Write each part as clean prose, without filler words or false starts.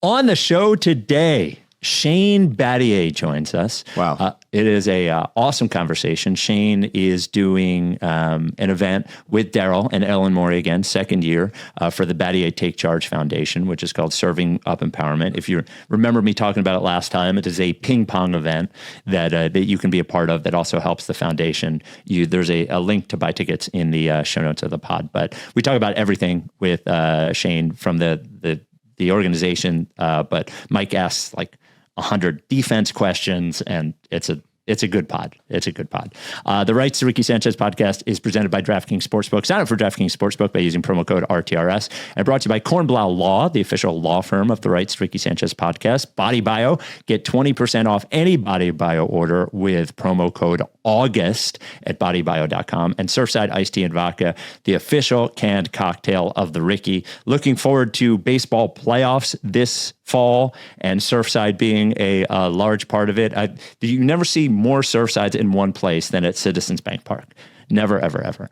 On the show today, Shane Battier joins us. Wow. It is a awesome conversation. Shane is doing an event with Daryl and Ellen Morey again, second year, for the Battier Take Charge Foundation, which is called Serving Up Empowerment. If you remember me talking about it last time, it is a ping pong event that you can be a part of that also helps the foundation. There's a link to buy tickets in the show notes of the pod. But we talk about everything with Shane from the organization, but Mike asks like 100 defense questions, and it's a good pod. It's a good pod. The Rights to Ricky Sanchez podcast is presented by Draftkings Sportsbook. Sign up for Draftkings Sportsbook by using promo code RTRS, and brought to you by Kornblau Law, the official law firm of the Rights to Ricky Sanchez podcast. BodyBio, get 20% off any BodyBio order with promo code August at bodybio.com. And Surfside Iced Tea and Vodka, the official canned cocktail of the Ricky. Looking forward to baseball playoffs this fall, and Surfside being a large part of it. You never see more Surfsides in one place than at Citizens Bank Park. Never, ever, ever.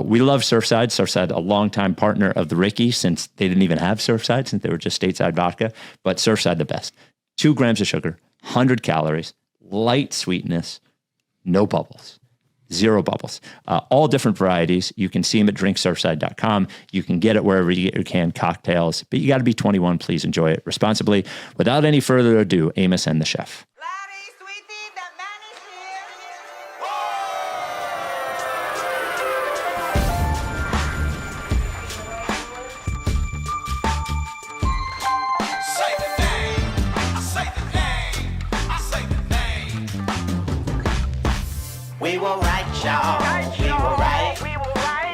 We love Surfside. Surfside, a longtime partner of the Ricky since they didn't even have Surfside, since they were just stateside vodka. But Surfside, the best. 2 grams of sugar, 100 calories, light sweetness, no bubbles. 0 bubbles. All different varieties. You can see them at drinksurfside.com. You can get it wherever you get your canned cocktails, but you got to be 21. Please enjoy it responsibly. Without any further ado, Amos and the chef. We were right, y'all. We were right.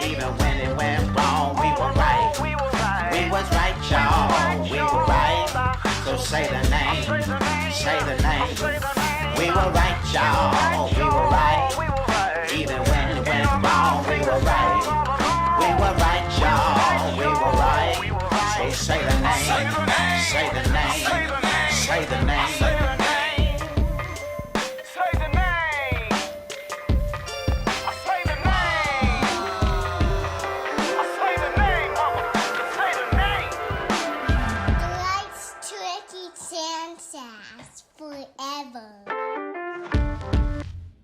Even when it went wrong, we were right. We was right, y'all. We were right. So say the name. Say the name. We were right, y'all. We were right. Even when it went wrong, we were right. We were right, y'all. We were right. So say the name. Say the name. Say the name.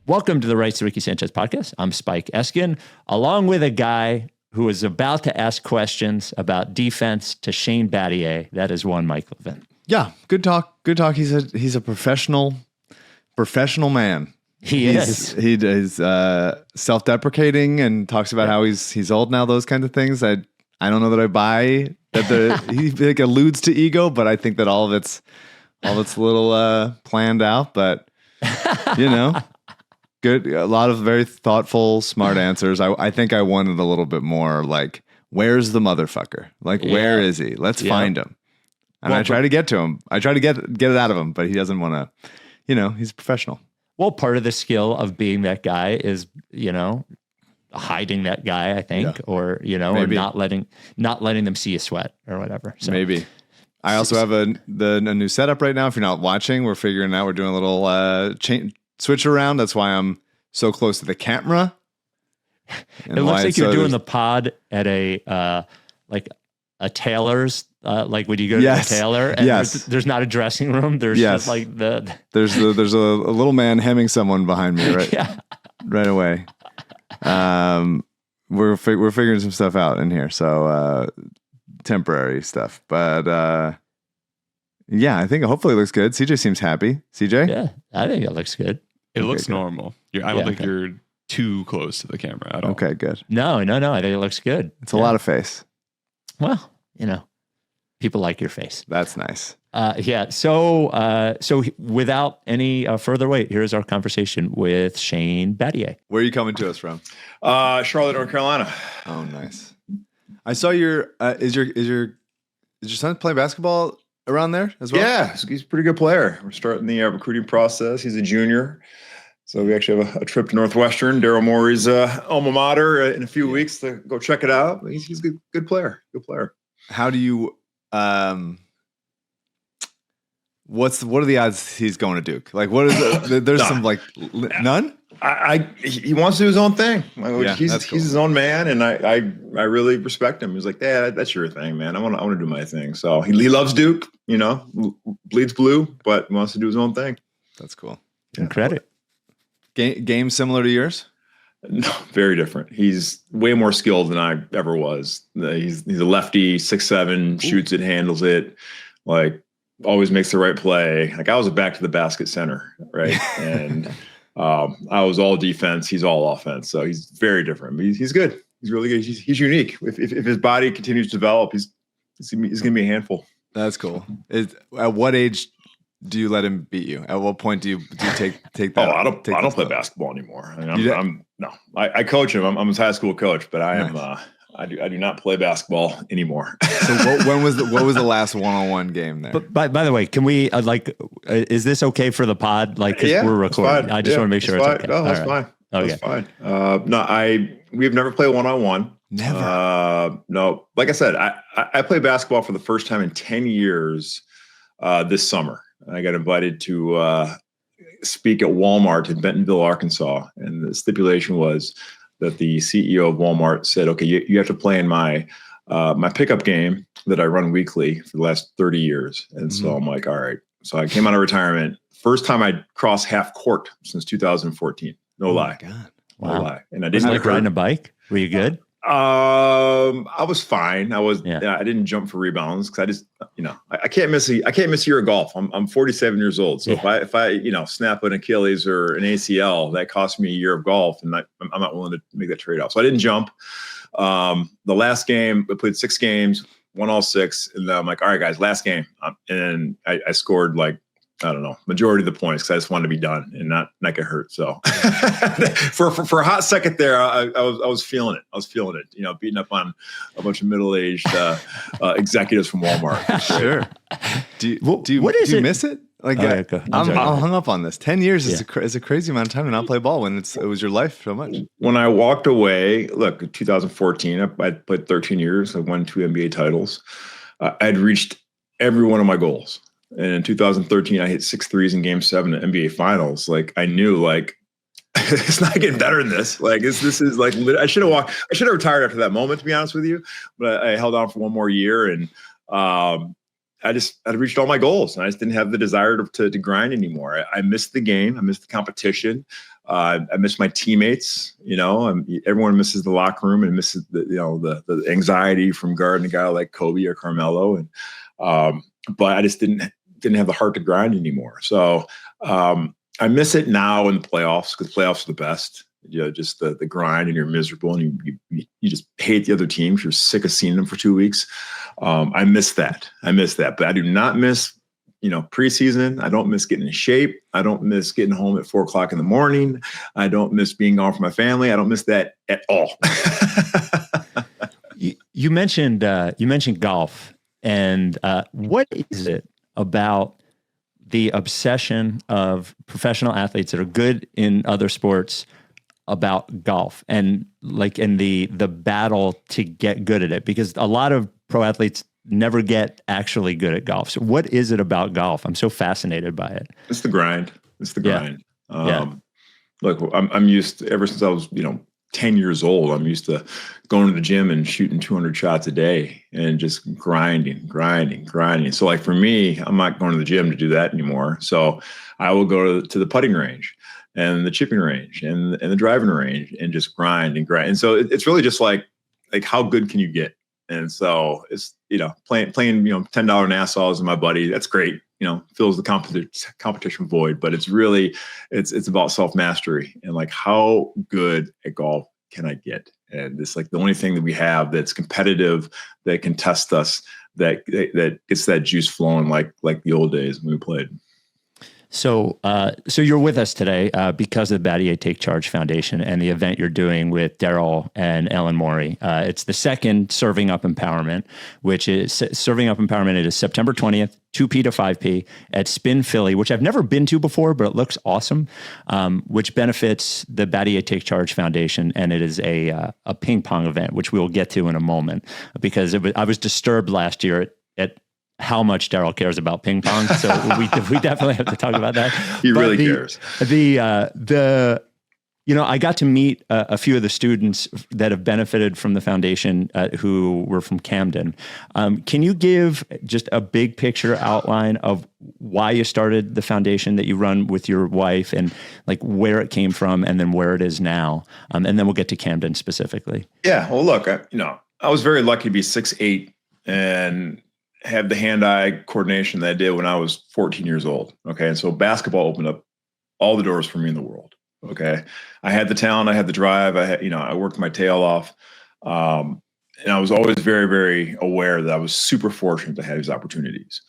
Welcome to the Rights to Ricky Sanchez podcast. I'm Spike Eskin, along with a guy who is about to ask questions about defense to Shane Battier. That is one Mike Levin. Yeah, good talk. Good talk. He's a professional man. He's is self-deprecating and talks about how he's old now. Those kinds of things. I don't know that I buy that. He like alludes to ego, but I think that all of it's a little planned out. But you know. Good. A lot of very thoughtful, smart answers. I think I wanted a little bit more like, where's the motherfucker? Like, where is he? Let's find him. And I try to get to him. I try to get it out of him, but he doesn't want to, he's a professional. Well, part of the skill of being that guy is, hiding that guy, I think, or, or not letting them see you sweat or whatever. So maybe. I also have a new setup right now. If you're not watching, we're figuring out, we're doing a little switch around. That's why I'm so close to the camera. It looks like you're doing the pod at a tailor's, like when you go to the tailor and there's not a dressing room. There's just like there's a little man hemming someone behind me right away. We're figuring some stuff out in here. So temporary stuff, but I think hopefully it looks good. CJ seems happy. CJ? Yeah, I think it looks good. It looks normal. I don't think you're too close to the camera at all. Okay, good. No. I think it looks good. It's a lot of face. Well, people like your face. That's nice. So without any further wait, here's our conversation with Shane Battier. Where are you coming to us from? Charlotte, North Carolina. Oh, nice. I saw your is your son playing basketball around there as well? Yeah, he's a pretty good player. We're starting the recruiting process. He's a junior. So we actually have a trip to Northwestern, Daryl Morey's alma mater, in a few weeks to go check it out. He's a good player. Good player. How do you what are the odds he's going to Duke? Like, what is there's some like none? He wants to do his own thing. He's his own man, and I really respect him. He's like, yeah, that's your thing, man. I want to do my thing. So he loves Duke, bleeds blue, but wants to do his own thing. That's cool. And credit. Game similar to yours? No, very different. He's way more skilled than I ever was. He's a lefty, 6'7", shoots it, handles it, like always makes the right play. Like I was a back to the basket center, right? And I was all defense. He's all offense. So he's very different. But he's good. He's really good. He's unique. If his body continues to develop, he's going to be a handful. That's cool. At what age do you let him beat you? At what point do you take that? Oh, I don't play basketball anymore. I mean, I coach him. I'm his high school coach, but I am. I do not play basketball anymore. So what was the last one-on-one game there? But by the way, can we is this okay for the pod? Like, cause we're recording. I just want to make sure it's okay. No, that's fine. Okay. That's fine. We've never played one-on-one. Never. No. Like I said, I played basketball for the first time in 10 years this summer. I got invited to speak at Walmart in Bentonville, Arkansas, and the stipulation was that the CEO of Walmart said, "Okay, you have to play in my pickup game that I run weekly for the last 30 years." And so I'm like, "All right." So I came out of retirement. First time I crossed half court since 2014. No lie. God. Wow. No lie. And I didn't like riding a bike. Were you good? I was fine. I didn't jump for rebounds because I just, I can't miss a year of golf. I'm 47 years old. So if I snap an Achilles or an ACL, that costs me a year of golf, and I'm not willing to make that trade off. So I didn't jump. The last game, I played 6 games, won all 6. And then I'm like, all right, guys, last game. And I scored like, I don't know, majority of the points because I just wanted to be done and not get hurt. So for a hot second there, I was feeling it. I was feeling it, beating up on a bunch of middle-aged executives from Walmart. Sure. Do you miss it? Like, I'm hung up on this. 10 years is a crazy amount of time to not play ball when it was your life so much. When I walked away, look, in 2014, I played 13 years. I won 2 NBA titles. I'd reached every one of my goals. And in 2013, I hit 6 threes in Game 7 at NBA Finals. Like I knew, like it's not getting better than this. Like this is like I should have retired after that moment, to be honest with you. But I held on for one more year, and I'd reached all my goals, and I just didn't have the desire to grind anymore. I missed the game. I missed the competition. I missed my teammates. Everyone misses the locker room and misses the anxiety from guarding a guy like Kobe or Carmelo, and but I just didn't have the heart to grind anymore. So I miss it now in the playoffs because playoffs are the best. Just the grind, and you're miserable, and you just hate the other teams. You're sick of seeing them for 2 weeks. I miss that. But I do not miss preseason. I don't miss getting in shape. I don't miss getting home at 4:00 in the morning. I don't miss being gone from my family. I don't miss that at all. You mentioned golf. And what is it about the obsession of professional athletes that are good in other sports about golf, and like in the battle to get good at it? Because a lot of pro athletes never get actually good at golf. So what is it about golf? I'm so fascinated by it. It's the grind. Look, I'm used to, ever since I was 10 years old, I'm used to going to the gym and shooting 200 shots a day and just grinding. So like for me, I'm not going to the gym to do that anymore. So I will go to the putting range and the chipping range and the driving range and just grind. And so it's really just like how good can you get? And so it's, playing $10 Nassaus with my buddy. That's great. Fills the competition void, but it's really, it's about self-mastery and like how good at golf can I get? And it's like the only thing that we have that's competitive, that can test us, that gets that juice flowing like the old days when we played. So you're with us today because of the Battier Take Charge Foundation and the event you're doing with Daryl and Ellen Morey. It's the second Serving Up Empowerment, which is Serving Up Empowerment. It is September 20th, 2p to 5p at Spin Philly, which I've never been to before, but it looks awesome, which benefits the Battier Take Charge Foundation. And it is a ping pong event, which we will get to in a moment, because I was disturbed last year at how much Daryl cares about ping pong. So we definitely have to talk about that. He really cares. I got to meet a few of the students that have benefited from the foundation who were from Camden. Can you give just a big picture outline of why you started the foundation that you run with your wife, and like where it came from and then where it is now? And then we'll get to Camden specifically. Yeah. Well, look, I was very lucky to be 6'8" and have the hand-eye coordination that I did when I was 14 years old. Okay. And so basketball opened up all the doors for me in the world. Okay. I had the talent, I had the drive, I worked my tail off. And I was always very, very aware that I was super fortunate to have these opportunities.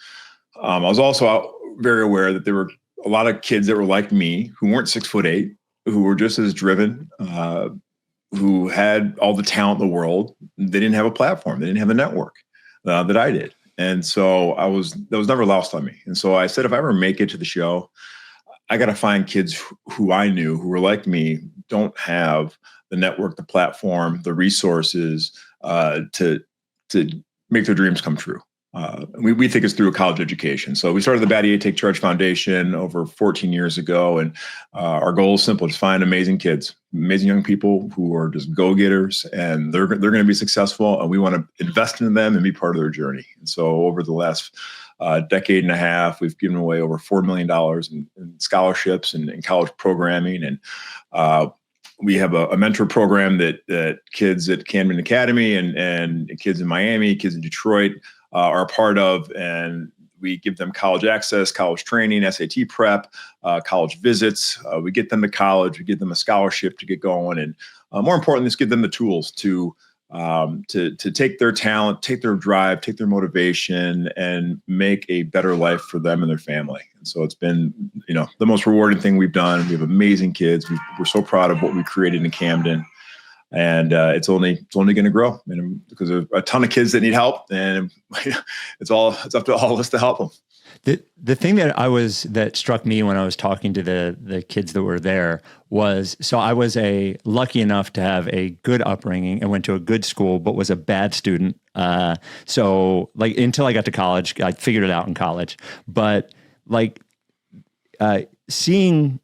I was also very aware that there were a lot of kids that were like me, who weren't 6'8", who were just as driven, who had all the talent in the world. They didn't have a platform. They didn't have a network that I did. And so that was never lost on me. And so I said, if I ever make it to the show, I got to find kids who I knew who were like me, don't have the network, the platform, the resources to make their dreams come true. We think it's through a college education. So we started the Battier Take Charge Foundation over 14 years ago. And our goal is simple: just find amazing kids, amazing young people who are just go-getters, and they're going to be successful. And we want to invest in them and be part of their journey. And so over the last decade and a half, we've given away over $4 million in scholarships and college programming. And we have a mentor program that kids at Camden Academy and kids in Miami, kids in Detroit are a part of. And we give them college access, college training, SAT prep, college visits. We get them to college. We give them a scholarship to get going. And more importantly, let's give them the tools to take their talent, take their drive, take their motivation, and make a better life for them and their family. And so it's been, the most rewarding thing we've done. We have amazing kids. We're so proud of what we created in Camden, and it's only going to grow, because there's a ton of kids that need help, and it's up to all of us to help them. The thing that struck me when I was talking to the kids that were there was, so I was lucky enough to have a good upbringing and went to a good school, but was a bad student. So like until I got to college, I figured it out in college. But like seeing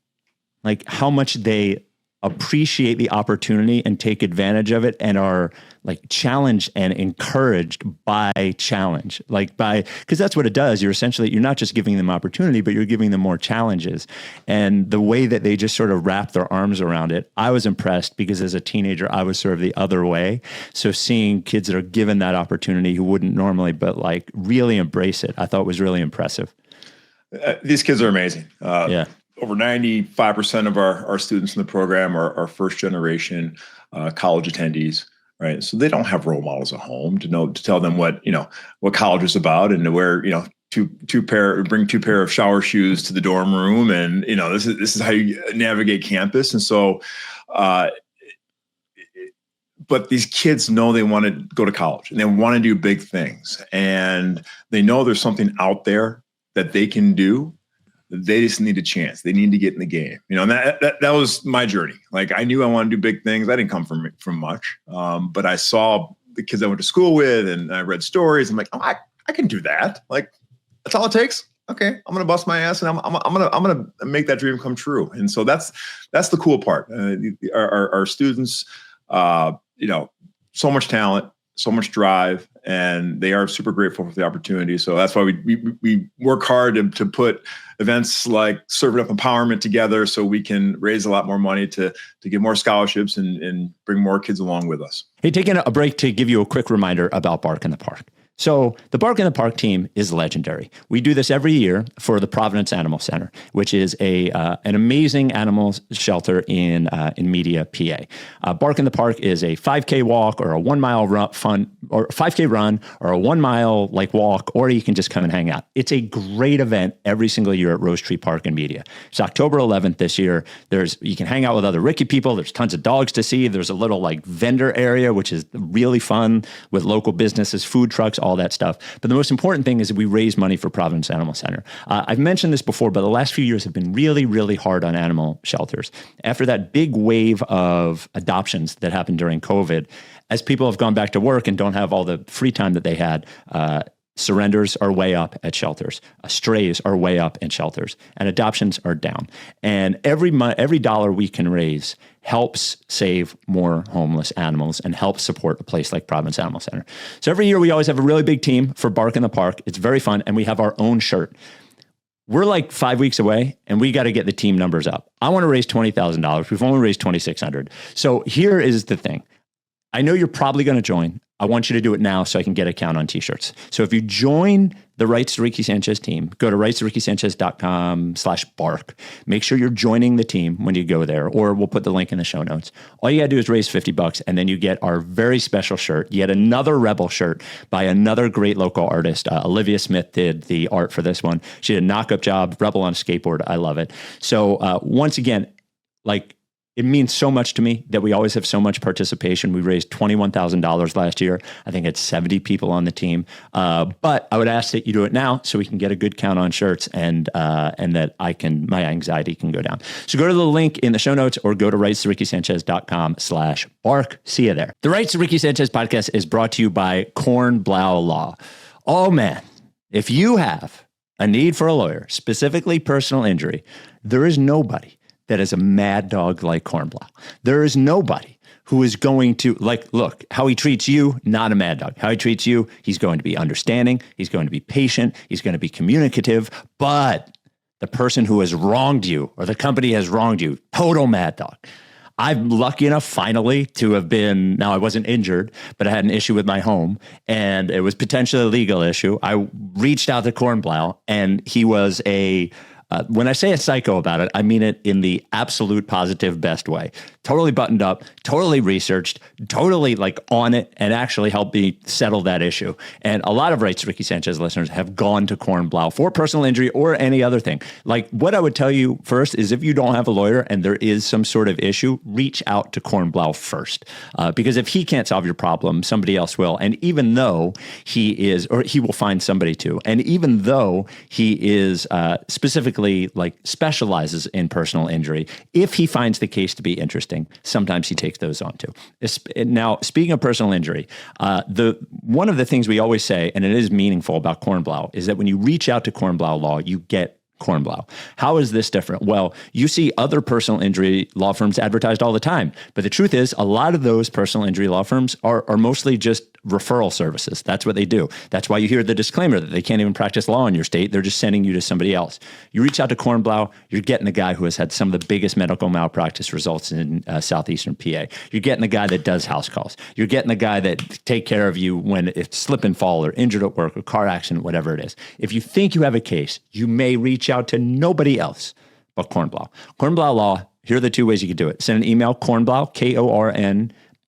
like how much they appreciate the opportunity and take advantage of it, and are like challenged and encouraged by challenge, because that's what it does. You're not just giving them opportunity, but you're giving them more challenges. And the way that they just sort of wrap their arms around it, I was impressed, because as a teenager, I was sort of the other way. So seeing kids that are given that opportunity who wouldn't normally, but like really embrace it, I thought was really impressive. These kids are amazing. Yeah. Over 95% of our students in the program are first generation college attendees, right? So they don't have role models at home to tell them what college is about, and to wear, bring two pair of shower shoes to the dorm room. And, this is how you navigate campus. And so, but these kids know they want to go to college and they want to do big things, and they know there's something out there that they can do. They just need a chance. They need to get in the game. And that was my journey. Like, I knew I wanted to do big things. I didn't come from much, but I saw the kids I went to school with, and I read stories. I'm like, oh, I can do that. Like, that's all it takes. Okay, I'm gonna bust my ass, and I'm gonna make that dream come true. And so that's the cool part. Our students, so much talent, so much drive, and they are super grateful for the opportunity. So that's why we work hard to put events like Serve It Up Empowerment together, so we can raise a lot more money to get more scholarships and bring more kids along with us. Hey, taking a break to give you a quick reminder about Bark in the Park. So the Bark in the Park team is legendary. We do this every year for the Providence Animal Center, which is an amazing animal shelter in Media, PA. Bark in the Park is a 5K walk, or a 1 mile run, or 5K run, or a 1 mile walk, or you can just come and hang out. It's a great event every single year at Rose Tree Park in Media. It's October 11th this year. You can hang out with other Ricky people. There's tons of dogs to see. There's a little vendor area, which is really fun, with local businesses, food trucks, all that stuff. But the most important thing is that we raise money for Providence Animal Center. I've mentioned this before, but the last few years have been really, really hard on animal shelters. After that big wave of adoptions that happened during COVID, as people have gone back to work and don't have all the free time that they had, surrenders are way up at shelters. Strays are way up in shelters, and adoptions are down. And every dollar we can raise helps save more homeless animals and helps support a place like Providence Animal Center. So every year we always have a really big team for Bark in the Park. It's very fun, and we have our own shirt. We're like 5 weeks away, and we got to get the team numbers up. I want to raise $20,000. We've only raised $2,600. So here is the thing. I know you're probably going to join. I want you to do it now so I can get a count on t-shirts. So if you join the Rights to Ricky Sanchez team, go to rightstoRickySanchez.com/bark. Make sure you're joining the team when you go there, or we'll put the link in the show notes. All you got to do is raise $50, and then you get our very special shirt, yet another Rebel shirt by another great local artist. Olivia Smith did the art for this one. She did a knock-up job, Rebel on a skateboard. I love it. So once again, it means so much to me that we always have so much participation. We raised $21,000 last year. I think it's 70 people on the team. But I would ask that you do it now so we can get a good count on shirts and that my anxiety can go down. So go to the link in the show notes or go to rightstoRickySanchez.com/bark. See you there. The Rights to Ricky Sanchez podcast is brought to you by Kornblau Law. Oh man, if you have a need for a lawyer, specifically personal injury, there is nobody that is a mad dog like Kornblau. There is nobody who is going to, look, how he treats you, not a mad dog. How he treats you, he's going to be understanding, he's going to be patient, he's going to be communicative, but the person who has wronged you or the company has wronged you, total mad dog. I'm lucky enough finally to have been, now I wasn't injured, but I had an issue with my home and it was potentially a legal issue. I reached out to Kornblau and he was when I say a psycho about it, I mean it in the absolute positive best way. Totally buttoned up, totally researched, totally on it, and actually helped me settle that issue. And a lot of Rights to Ricky Sanchez listeners have gone to Kornblau for personal injury or any other thing. What I would tell you first is if you don't have a lawyer and there is some sort of issue, reach out to Kornblau first. Because if he can't solve your problem, somebody else will. And even though he will find somebody to. And even though he is specifically specializes in personal injury, if he finds the case to be interesting, sometimes he takes those on too. Now, speaking of personal injury, one of the things we always say, and it is meaningful about Kornblau, is that when you reach out to Kornblau Law, you get Kornblau. How is this different? Well, you see other personal injury law firms advertised all the time, but the truth is a lot of those personal injury law firms are mostly just referral services. That's what they do. That's why you hear the disclaimer that they can't even practice law in your state. They're just sending you to somebody else. You reach out to Kornblau, you're getting the guy who has had some of the biggest medical malpractice results in southeastern PA. You're getting the guy that does house calls. You're getting the guy that take care of you when it's slip and fall or injured at work or car accident, whatever it is. If you think you have a case, you may reach out to nobody else but Kornblau. Kornblau Law, here are the two ways you can do it. Send an email, Kornblau,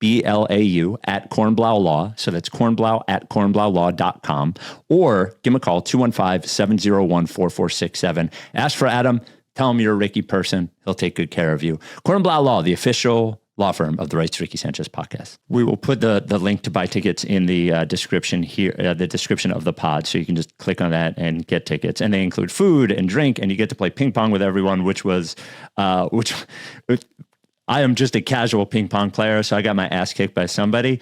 KORNBLAU at Kornblau Law. So that's Kornblau at kornblaulaw.com, or give him a call, 215-701-4467. Ask for Adam. Tell him you're a Ricky person. He'll take good care of you. Kornblau Law, the official law firm of the Rights to Ricky Sanchez podcast. We will put the link to buy tickets in the description here, the description of the pod. So you can just click on that and get tickets. And they include food and drink, and you get to play ping pong with everyone, which I am just a casual ping pong player, so I got my ass kicked by somebody.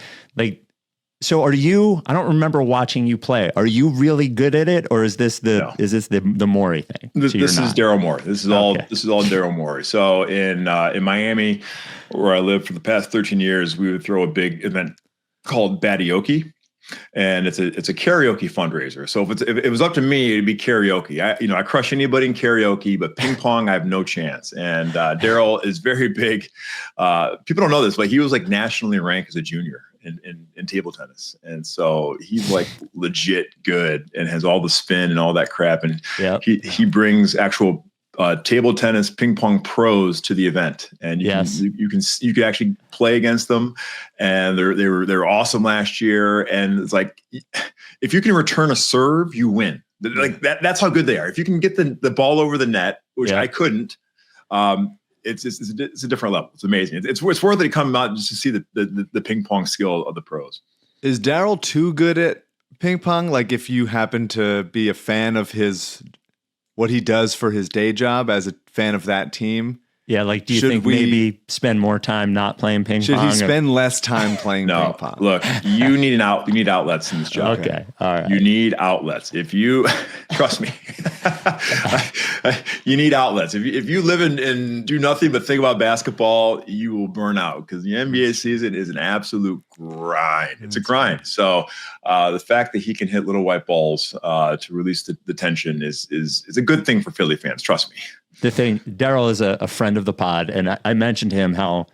So are you? I don't remember watching you play. Are you really good at it, or is this the Morey thing? This is Daryl Morey. This is all Daryl Morey. So in Miami, where I lived for the past 13 years, we would throw a big event called Battier. And it's a karaoke fundraiser. So if it was up to me, it'd be karaoke. I crush anybody in karaoke, but ping pong, I have no chance. And Daryl is very big. People don't know this, but he was nationally ranked as a junior in table tennis. And so he's legit good and has all the spin and all that crap. And he brings actual table tennis ping pong pros to the event, and you can actually play against them, and they were awesome last year. And it's if you can return a serve, you win. That's how good they are. If you can get the ball over the net, which I couldn't, it's a different level. It's amazing. It's worth it to come out just to see the ping pong skill of the pros. Is Daryl too good at ping pong? If you happen to be a fan of what he does for his day job as a fan of that team, Yeah, like, do you Should think we- maybe spend more time not playing ping Should pong? he spend less time playing No, ping pong? look, you need you need outlets in this job. Okay, all right. You need outlets. If you trust me, you need outlets. If you live and do nothing but think about basketball, you will burn out, because the NBA season is an absolute grind. It's a grind. So the fact that he can hit little white balls to release the tension is a good thing for Philly fans. Trust me. The thing, Daryl is a friend of the pod, and I mentioned him how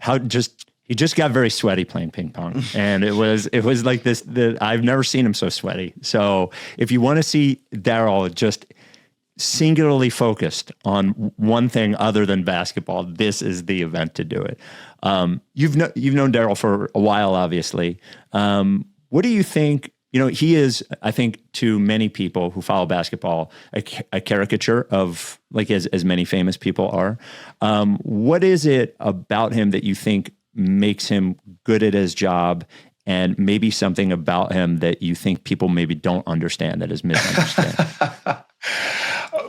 he just got very sweaty playing ping pong, and it was like this. I've never seen him so sweaty. So if you want to see Daryl just singularly focused on one thing other than basketball, this is the event to do it. You've known Daryl for a while, obviously. What do you think? He is, I think, to many people who follow basketball, a caricature of, like, as many famous people are. What is it about him that you think makes him good at his job, and maybe something about him that you think people maybe don't understand, that is misunderstood?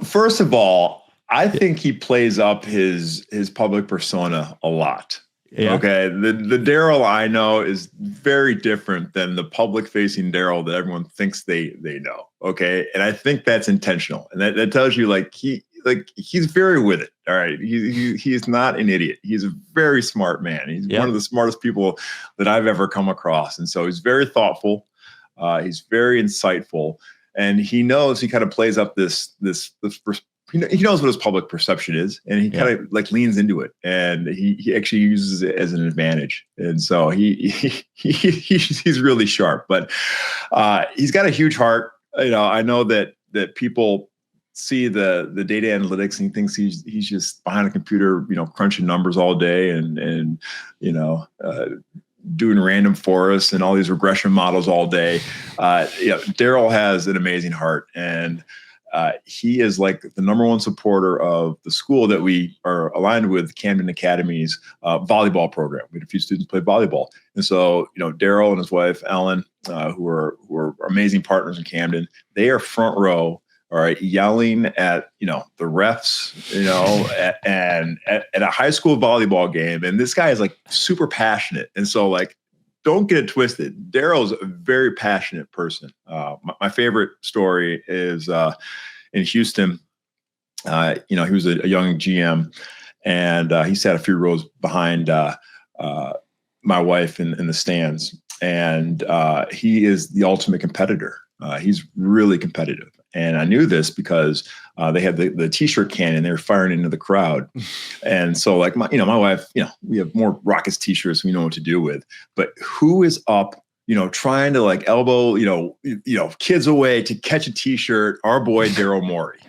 First of all, I think he plays up his public persona a lot. Yeah. Okay. The Daryl I know is very different than the public facing Daryl that everyone thinks they know. Okay. And I think that's intentional. And that tells you, he's very with it. All right. He is not an idiot. He's a very smart man. He's one of the smartest people that I've ever come across. And so he's very thoughtful. He's very insightful, and he knows, he kind of plays up this he knows what his public perception is, and he kind of leans into it, and he actually uses it as an advantage. And so he's really sharp, but he's got a huge heart. I know that people see the data analytics and he thinks he's just behind a computer, crunching numbers all day and doing random forests and all these regression models all day. Daryl has an amazing heart, and he is like the number one supporter of the school that we are aligned with, Camden Academy's volleyball program. We had a few students play volleyball. And so, Daryl and his wife, Ellen, who are amazing partners in Camden, they are front row, all right, yelling at, the refs, and at a high school volleyball game. And this guy is super passionate. And so don't get it twisted. Daryl's a very passionate person. My favorite story is in Houston. He was a young GM, and he sat a few rows behind my wife in the stands. And he is the ultimate competitor. He's really competitive. And I knew this because they had the T-shirt cannon. They were firing into the crowd. And so my wife, we have more Rockets T-shirts we know what to do with. But who is up, trying to elbow, kids away to catch a T-shirt? Our boy, Daryl Morey.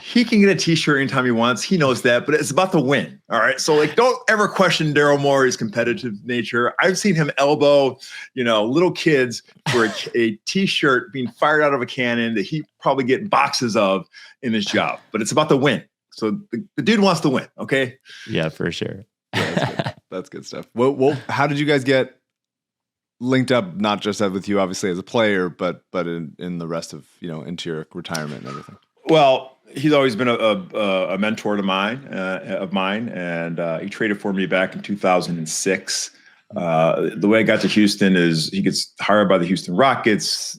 He can get a T-shirt anytime he wants. He knows that, but it's about the win. All right. So don't ever question Daryl Morey's competitive nature. I've seen him elbow, little kids for a T-shirt being fired out of a cannon that he probably get boxes of in his job, but it's about the win. So the dude wants to win. Okay. Yeah, for sure. Yeah, that's good stuff. Well, how did you guys get linked up? Not just with you, obviously, as a player, but in the rest of, into your retirement and everything. Well, he's always been a mentor of mine, and he traded for me back in 2006. The way I got to Houston is he gets hired by the Houston Rockets.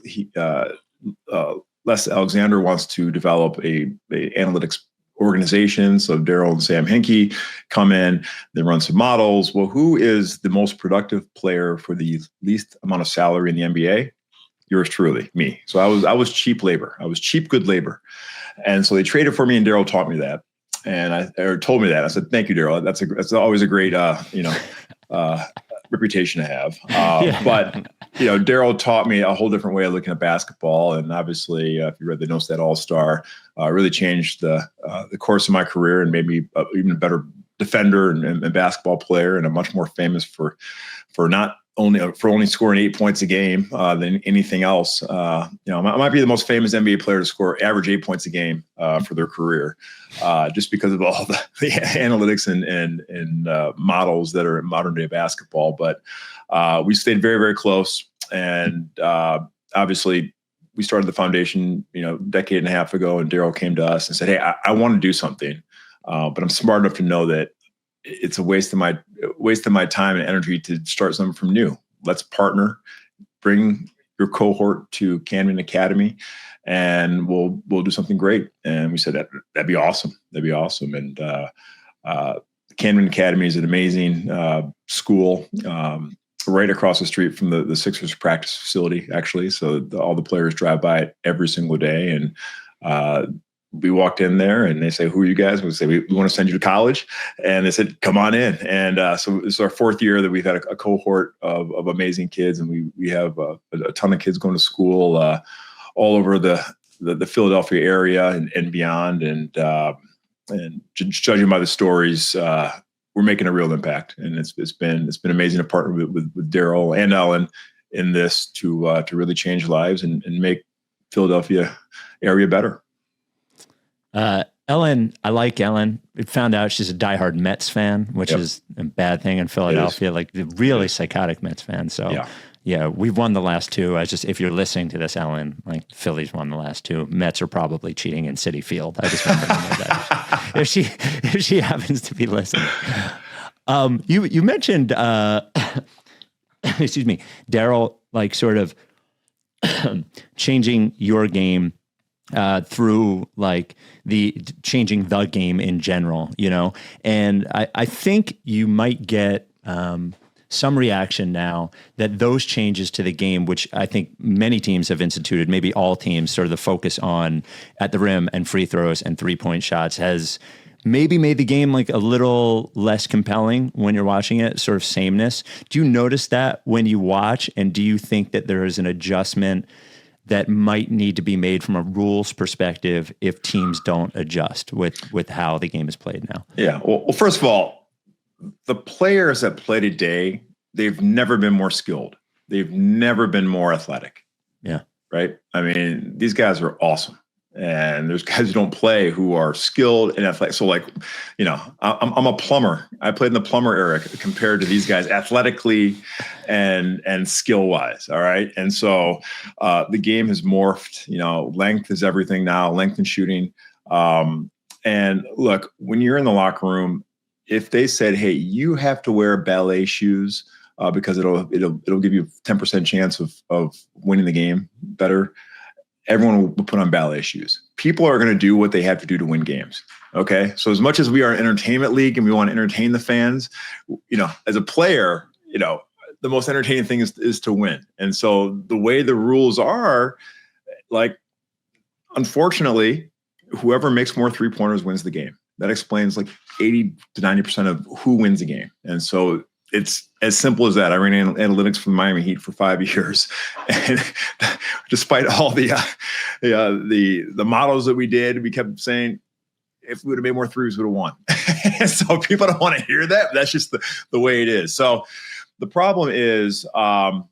Les Alexander wants to develop a analytics organization. So Daryl and Sam Hinkie come in, they run some models. Well, who is the most productive player for the least amount of salary in the NBA? Yours truly, me. So I was cheap labor. I was cheap, good labor. And so they traded for me, and Daryl taught me that. And told me that. I said, "Thank you, Daryl. That's always a great, reputation to have." But Daryl taught me a whole different way of looking at basketball. And obviously, if you read the No Stat All-Star, really changed the course of my career and made me even a better defender and basketball player, and I'm much more famous for only scoring 8 points a game than anything else. I might be the most famous NBA player to score average 8 points a game for their career, just because of all the analytics and models that are in modern day basketball. But we stayed very, very close, and obviously we started the foundation, a decade and a half ago, and Daryl came to us and said, "Hey, I want to do something. But I'm smart enough to know that it's a waste of my time and energy to start something from new. Let's partner, bring your cohort to Canyon Academy, and we'll do something great. And we said that'd be awesome. That'd be awesome. And Canyon Academy is an amazing school right across the street from the Sixers practice facility, actually. So all the players drive by it every single day. And we walked in there and they say, "Who are you guys?" We say, we want to send you to college. And they said, "Come on in." And so this is our 4th year that we've had a cohort of amazing kids. And we have a ton of kids going to school all over the Philadelphia area and beyond. And judging by the stories, we're making a real impact. And it's been amazing to partner with Daryl and Ellen in this to really change lives and make Philadelphia area better. Ellen, I like Ellen. We found out she's a diehard Mets fan, which is a bad thing in Philadelphia, like the really psychotic Mets fan. So yeah, we've won the last 2. If you're listening to this, Ellen, like Phillies won the last 2. Mets are probably cheating in Citi Field. I just wanted to know that if she happens to be listening. You mentioned, excuse me, Daryl, like sort of changing your game through like changing the game in general, and I think you might get some reaction now that those changes to the game, which I think many teams have instituted, maybe all teams, sort of the focus on at the rim and free throws and 3-point shots, has maybe made the game like a little less compelling when you're watching it, sort of sameness. Do you notice that when you watch, and do you think that there is an adjustment that might need to be made from a rules perspective if teams don't adjust with how the game is played now? Yeah. Well, first of all, the players that play today, they've never been more skilled. They've never been more athletic. Yeah. Right. I mean, these guys are awesome. And there's guys who don't play who are skilled and athletic. So like, I'm a plumber. I played in the plumber era compared to these guys athletically and skill wise. All right. And so the game has morphed, length is everything now, length and shooting. And look, when you're in the locker room, if they said, "Hey, you have to wear ballet shoes because it'll give you a 10% chance of winning the game better," everyone will put on ballet shoes. People are going to do what they have to do to win games. Okay. So as much as we are an entertainment league and we want to entertain the fans, as a player, the most entertaining thing is to win. And so the way the rules are, like, unfortunately, whoever makes more 3-pointers wins the game. That explains like 80 to 90% of who wins the game. And so it's as simple as that. I ran analytics for the Miami Heat for 5 years, and despite all the models that we did, we kept saying, if we would have made more threes, we would have won. So people don't want to hear that. But that's just the way it is. So the problem is when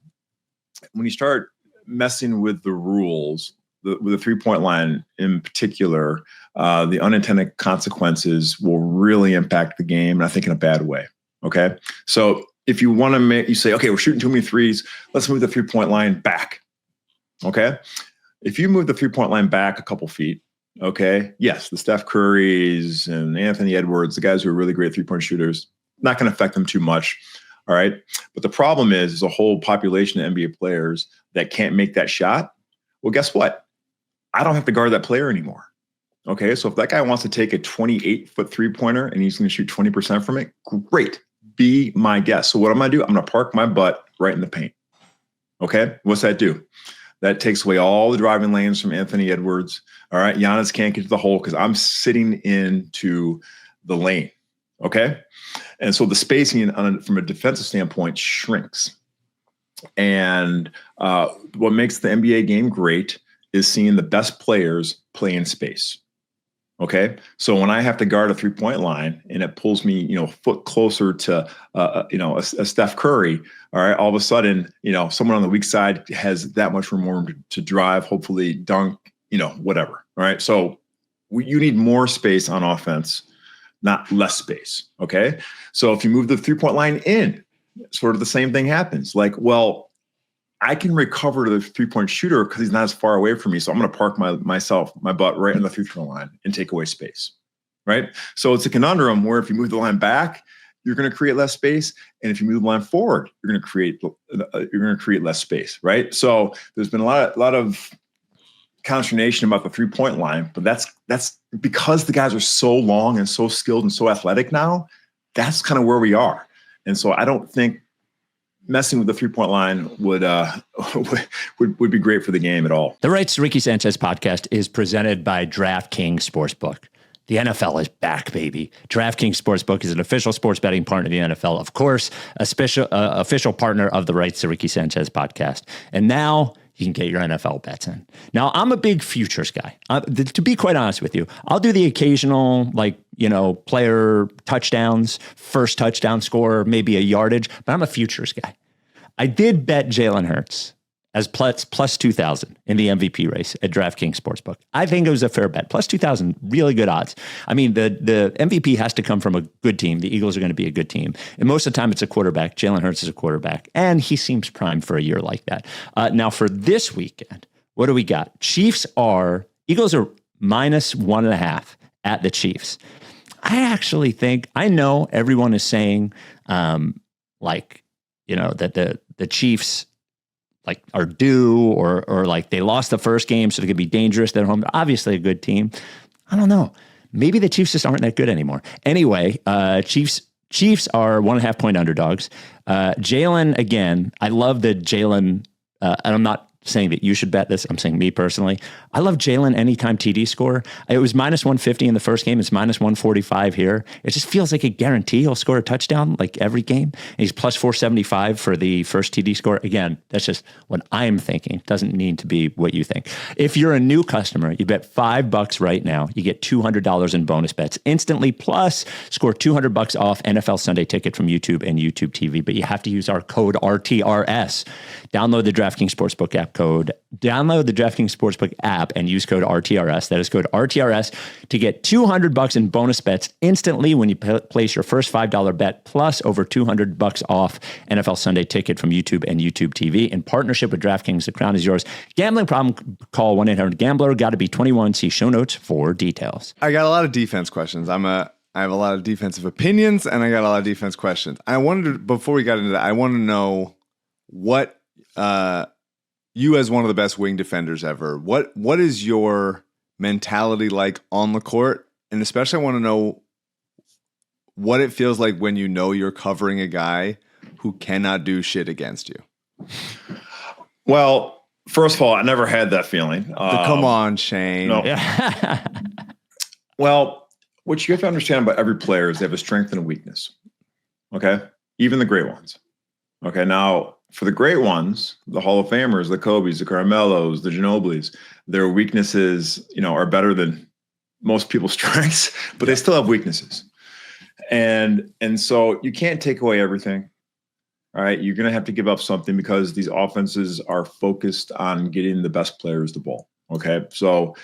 you start messing with the rules, with the 3-point line in particular, the unintended consequences will really impact the game, and I think in a bad way. Okay. So if you want to you say, okay, we're shooting too many threes, let's move the 3-point line back. Okay. If you move the 3-point line back a couple feet, okay, yes, the Steph Currys and Anthony Edwards, the guys who are really great 3-point shooters, not going to affect them too much. All right. But the problem is a whole population of NBA players that can't make that shot. Well, guess what? I don't have to guard that player anymore. Okay. So if that guy wants to take a 28-foot 3-pointer and he's going to shoot 20% from it, great. Be my guest. So what I'm going to do, I'm going to park my butt right in the paint. Okay. What's that do? That takes away all the driving lanes from Anthony Edwards. All right. Giannis can't get to the hole because I'm sitting into the lane. Okay. And so the spacing from a defensive standpoint shrinks. And what makes the NBA game great is seeing the best players play in space. Okay. So when I have to guard a 3-point line and it pulls me, a foot closer to, a Steph Curry, all right, all of a sudden, someone on the weak side has that much more room to drive, hopefully dunk, whatever. All right. So you need more space on offense, not less space. Okay. So if you move the 3-point line in, sort of the same thing happens. Like, well, I can recover the 3-point shooter because he's not as far away from me. So I'm going to park my butt right in the 3-point line and take away space. right? So it's a conundrum where if you move the line back, you're going to create less space, and if you move the line forward, you're going to create less space, right? So there's been a lot of consternation about the 3-point line, but that's because the guys are so long and so skilled and so athletic now. That's kind of where we are, and so I don't think messing with the 3-point line would be great for the game at all. The Rights to Ricky Sanchez podcast is presented by Draftkings Sportsbook. The NFL is back, baby. Draftkings Sportsbook is an official sports betting partner of the NFL, of course, a official partner of the Rights to Ricky Sanchez podcast. And now you can get your NFL bets in. Now, I'm a big futures guy. To be quite honest with you, I'll do the occasional, player touchdowns, first touchdown score, maybe a yardage, but I'm a futures guy. I did bet Jalen Hurts as plus 2,000 in the MVP race at DraftKings Sportsbook. I think it was a fair bet. Plus 2,000, really good odds. I mean, the MVP has to come from a good team. The Eagles are going to be a good team. And most of the time it's a quarterback. Jalen Hurts is a quarterback. And he seems primed for a year like that. Now for this weekend, what do we got? Eagles are -1.5 at the Chiefs. I actually think, I know everyone is saying that the Chiefs are due or they lost the first game, so they're going to be dangerous. They're home. Obviously a good team. I don't know. Maybe the Chiefs just aren't that good anymore. Anyway, Chiefs are 1.5 point underdogs. Jalen, again, I love the Jalen, and I'm not saying that you should bet this. I'm saying me personally. I love Jalen anytime TD score. It was -150 in the first game. It's -145 here. It just feels like a guarantee he'll score a touchdown every game. And he's +475 for the first TD score. Again, that's just what I'm thinking. It doesn't need to be what you think. If you're a new customer, you bet $5 right now. You get $200 in bonus bets instantly. Plus, score $200 off NFL Sunday Ticket from YouTube and YouTube TV. But you have to use our code RTRS. Download the DraftKings Sportsbook app. Download the DraftKings Sportsbook app and use code RTRS. That is code RTRS to get $200 in bonus bets instantly when you place your first $5 bet, plus over $200 off NFL Sunday Ticket from YouTube and YouTube TV. In partnership with DraftKings, the crown is yours. Gambling problem? Call 1-800-GAMBLER. Got to be 21. See show notes for details. I got a lot of defense questions. I have a lot of defensive opinions, and I got a lot of defense questions. Before we got into that, I want to know what you, as one of the best wing defenders ever, what is your mentality like on the court? And especially I want to know what it feels like when you know you're covering a guy who cannot do shit against you. Well, first of all, I never had that feeling. Come on, Shane. No. Well, what you have to understand about every player is they have a strength and a weakness. Okay? Even the great ones. Okay, now, for the great ones, the Hall of Famers, the Kobes, the Carmelos, the Ginobilis, their weaknesses, are better than most people's strengths, but they still have weaknesses. And so you can't take away everything. All right. You're going to have to give up something because these offenses are focused on getting the best players the ball. Okay. So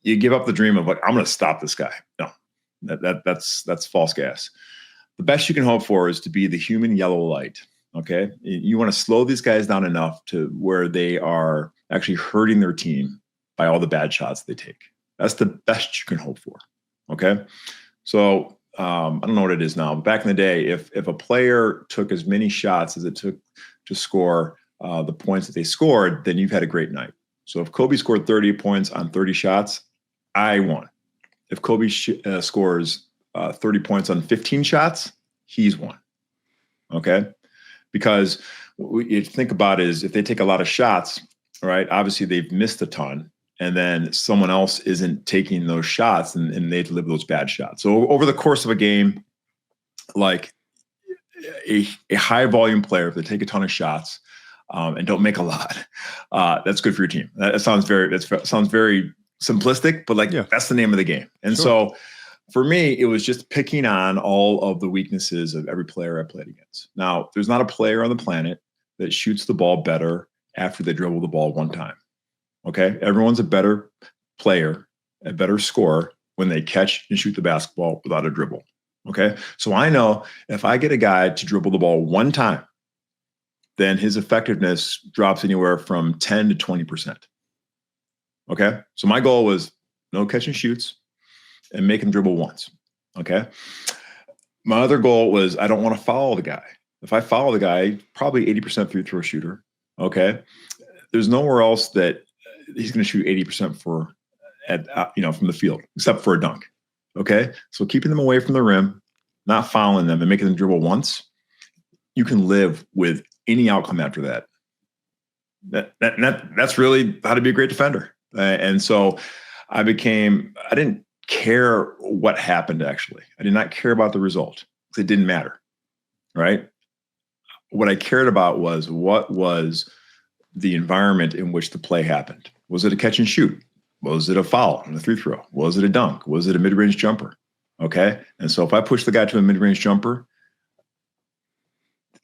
you give up the dream of I'm going to stop this guy. No, that's false gas. The best you can hope for is to be the human yellow light. Okay. You want to slow these guys down enough to where they are actually hurting their team by all the bad shots they take. That's the best you can hope for. Okay. So I don't know what it is now, but back in the day, if a player took as many shots as it took to score the points that they scored, then you've had a great night. So if Kobe scored 30 points on 30 shots, I won. If Kobe scores 30 points on 15 shots, he's won. Okay. Because what you think about is if they take a lot of shots, right, obviously they've missed a ton, and then someone else isn't taking those shots and they deliver those bad shots. So over the course of a game, like a high volume player, if they take a ton of shots and don't make a lot, that's good for your team. That sounds very simplistic, but that's the name of the game. And so for me, it was just picking on all of the weaknesses of every player I played against. Now, there's not a player on the planet that shoots the ball better after they dribble the ball one time. Okay? Everyone's a better player, a better scorer when they catch and shoot the basketball without a dribble. Okay? So I know if I get a guy to dribble the ball one time, then his effectiveness drops anywhere from 10 to 20%. Okay? So my goal was no catch and shoots. and make him dribble once. Okay. My other goal was I don't want to foul the guy. If I foul the guy, probably 80% free throw shooter. Okay. There's nowhere else that he's going to shoot 80% from the field, except for a dunk. Okay. So keeping them away from the rim, not fouling them and making them dribble once, you can live with any outcome after that. That's really how to be a great defender. And so I didn't care what happened, actually. I did not care about the result because it didn't matter, right? What I cared about was what was the environment in which the play happened. Was it a catch and shoot? Was it a foul on a free throw? Was it a dunk? Was it a mid-range jumper? Okay. And so if I push the guy to a mid-range jumper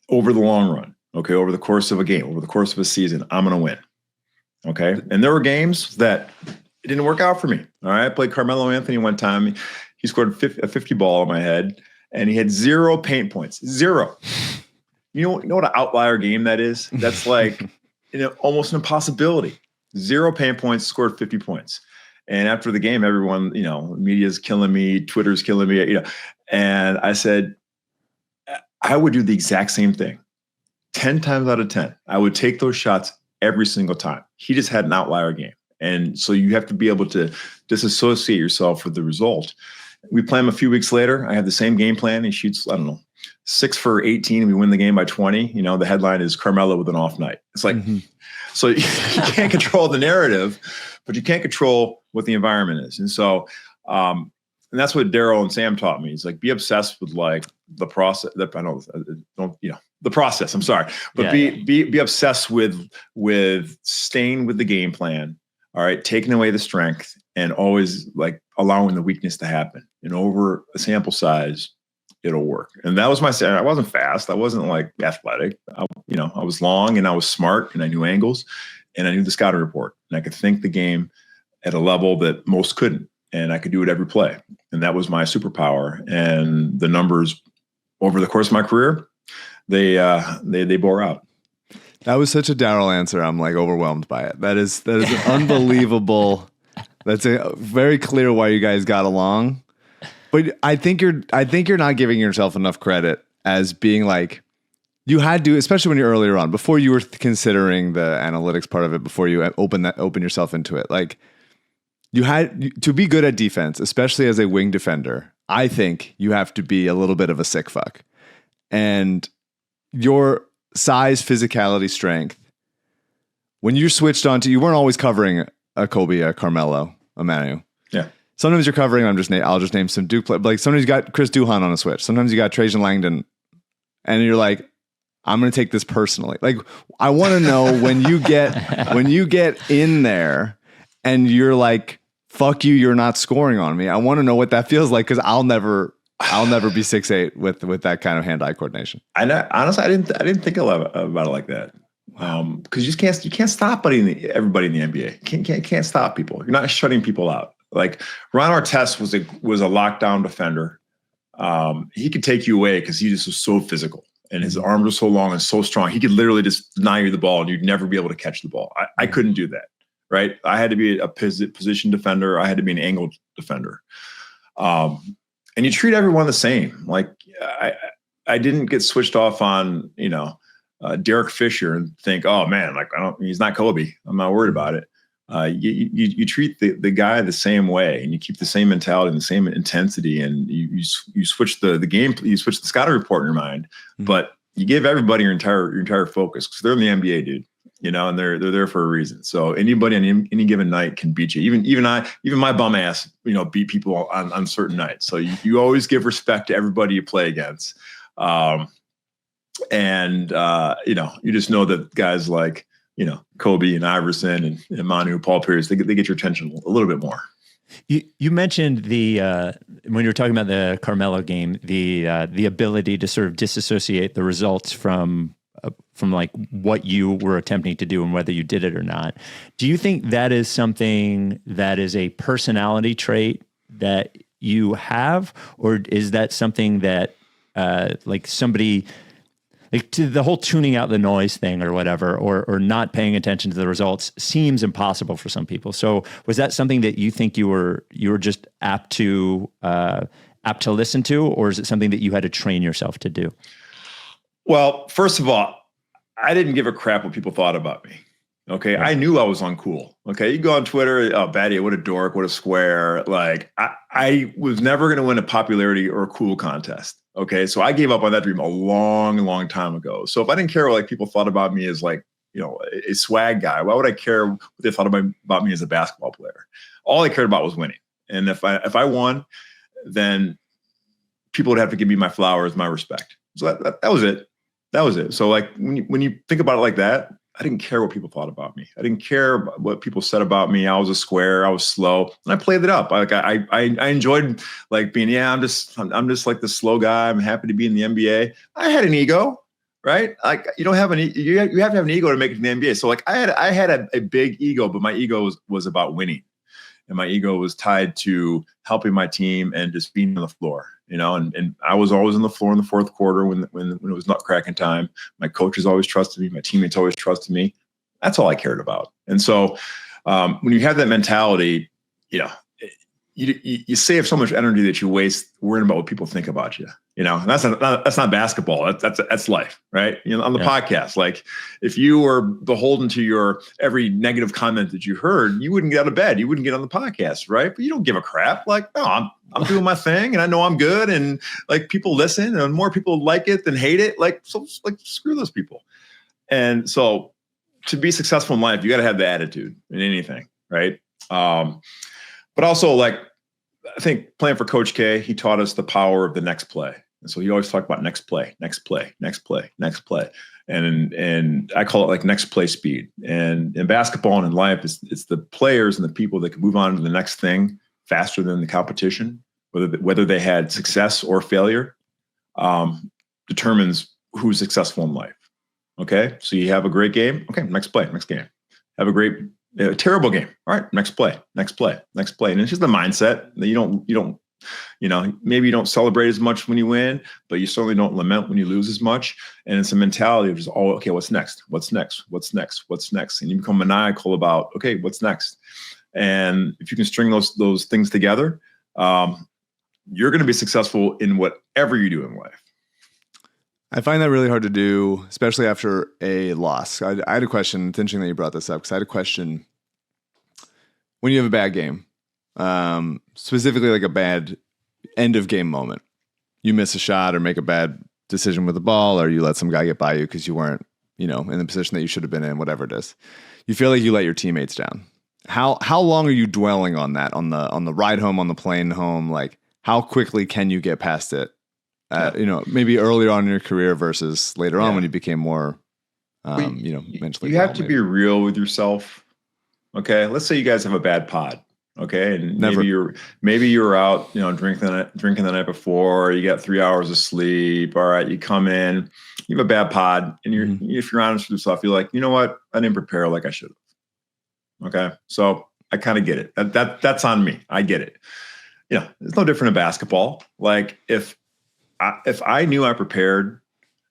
over the long run, okay, over the course of a game, over the course of a season, I'm going to win. Okay. And there were games that it didn't work out for me. All right. I played Carmelo Anthony one time. He scored a 50 ball on my head and he had 0 paint points. 0. You know what an outlier game that is? That's like almost an impossibility. 0 paint points, scored 50 points. And after the game, everyone, media's killing me, Twitter's killing me, and I said, I would do the exact same thing. 10 times out of 10, I would take those shots every single time. He just had an outlier game. And so you have to be able to disassociate yourself with the result. We play him a few weeks later. I have the same game plan. He shoots, 6 for 18, and we win the game by 20. The headline is Carmelo with an off night. It's like, so you can't control the narrative, but you can't control what the environment is. And so, and that's what Daryl and Sam taught me. It's like, be obsessed with like the process. The process. I'm sorry, but be obsessed with staying with the game plan. All right, taking away the strength and always like allowing the weakness to happen. And over a sample size, it'll work. And that was I wasn't fast. I wasn't like athletic. I was long and I was smart and I knew angles and I knew the scouting report and I could think the game at a level that most couldn't. And I could do it every play. And that was my superpower. And the numbers over the course of my career, they bore out. That was such a Daryl answer. I'm like overwhelmed by it. That is an unbelievable. That's very clear why you guys got along. But I think you're not giving yourself enough credit as being like, you had to, especially when you're earlier on, before you were considering the analytics part of it, before you open yourself into it. Like, you had to be good at defense, especially as a wing defender. I think you have to be a little bit of a sick fuck, and your size, physicality, strength. When you switched on to, you weren't always covering a Kobe, a Carmelo, a Manu. Yeah. Sometimes you're covering. I'll just name some Duke play. Like sometimes you got Chris Duhon on a switch. Sometimes you got Trajan Langdon, and you're like, I'm going to take this personally. Like, I want to know when you get in there, and you're like, fuck you, you're not scoring on me. I want to know what that feels like because I'll never be 6'8" with that kind of hand-eye coordination. Honestly, I didn't think about it like that. Because you can't stop everybody in the NBA. Can't stop people. You're not shutting people out. Like Ron Artest was a lockdown defender. He could take you away because he just was so physical and his arms were so long and so strong. He could literally just deny you the ball and you'd never be able to catch the ball. I couldn't do that. Right. I had to be a position defender. I had to be an angled defender. And you treat everyone the same. Like I didn't get switched off on, Derek Fisher and think, oh man, like he's not Kobe. I'm not worried about it. You treat the guy the same way and you keep the same mentality and the same intensity and you switch the game, you switch the scouting report in your mind, but you give everybody your entire focus because they're in the NBA, dude. And they're there for a reason. So anybody on any given night can beat you. Even my bum ass, beat people on certain nights. So you always give respect to everybody you play against. And you just know that guys like, Kobe and Iverson and Manu, Paul Pierce, they get your attention a little bit more. You mentioned when you were talking about the Carmelo game, the ability to sort of disassociate the results from like what you were attempting to do and whether you did it or not. Do you think that is something that is a personality trait that you have, or is that something that like somebody Like to the whole tuning out the noise thing or whatever, or not paying attention to the results seems impossible for some people. So was that something that you think you were just apt to listen to, or is it something that you had to train yourself to do? Well, first of all, I didn't give a crap what people thought about me. Okay. Right. I knew I was uncool. Okay. You go on Twitter, oh, Battier, what a dork, what a square. Like I was never going to win a popularity or a cool contest. Okay. So I gave up on that dream a long, long time ago. So if I didn't care what like people thought about me as like, a swag guy, why would I care what they thought about me as a basketball player? All I cared about was winning. And if I won, then people would have to give me my flowers, my respect. So that was it. That was it. So like when you think about it like that, I didn't care what people thought about me. I didn't care what people said about me. I was a square. I was slow, and I played it up. I enjoyed like being. Yeah, I'm just like the slow guy. I'm happy to be in the NBA. I had an ego, right? Like you don't have you have to have an ego to make it in the NBA. So like I had a big ego, but my ego was about winning, and my ego was tied to helping my team and just being on the floor. And I was always on the floor in the fourth quarter when it was nutcracking time. My coaches always trusted me. My teammates always trusted me. That's all I cared about. And so when you have that mentality, you save so much energy that you waste worrying about what people think about you. And that's not basketball. That's life, right? On the podcast, like if you were beholden to your every negative comment that you heard, you wouldn't get out of bed. You wouldn't get on the podcast, right? But you don't give a crap. Like, no, I'm doing my thing, and I know I'm good, and like people listen, and more people like it than hate it. Like, so like screw those people. And so, to be successful in life, you got to have the attitude in anything, right? But also, like I think playing for Coach K, he taught us the power of the next play. And so he always talked about next play, next play, next play, next play. And I call it like next play speed. And in basketball and in life, it's the players and the people that can move on to the next thing faster than the competition, whether they had success or failure, determines who's successful in life. Okay. So you have a great game. Okay. Next play, next game. Have a terrible game. All right. Next play, next play, next play. And it's just the mindset that you don't, maybe you don't celebrate as much when you win, but you certainly don't lament when you lose as much. And it's a mentality of just, okay, what's next? What's next? What's next? What's next? And you become maniacal about, okay, what's next? And if you can string those things together, you're going to be successful in whatever you do in life. I find that really hard to do, especially after a loss. I had a question. It's interesting that you brought this up because I had a question when you have a bad game. Specifically like a bad end of game moment. You miss a shot or make a bad decision with the ball, or you let some guy get by you because you weren't, in the position that you should have been in, whatever it is. You feel like you let your teammates down. How long are you dwelling on that on the ride home, on the plane home? Like how quickly can you get past it? Maybe earlier on in your career versus later on when you became more, mentally. You have to be real with yourself. Okay. Let's say you guys have a bad pod. Okay. And maybe you're out, drinking the night before, you got 3 hours of sleep. All right. You come in, you have a bad pod, and if you're honest with yourself, you're like, you know what? I didn't prepare like I should have. Okay. So I kind of get it. That's on me. I get it. It's no different in basketball. Like if I knew I prepared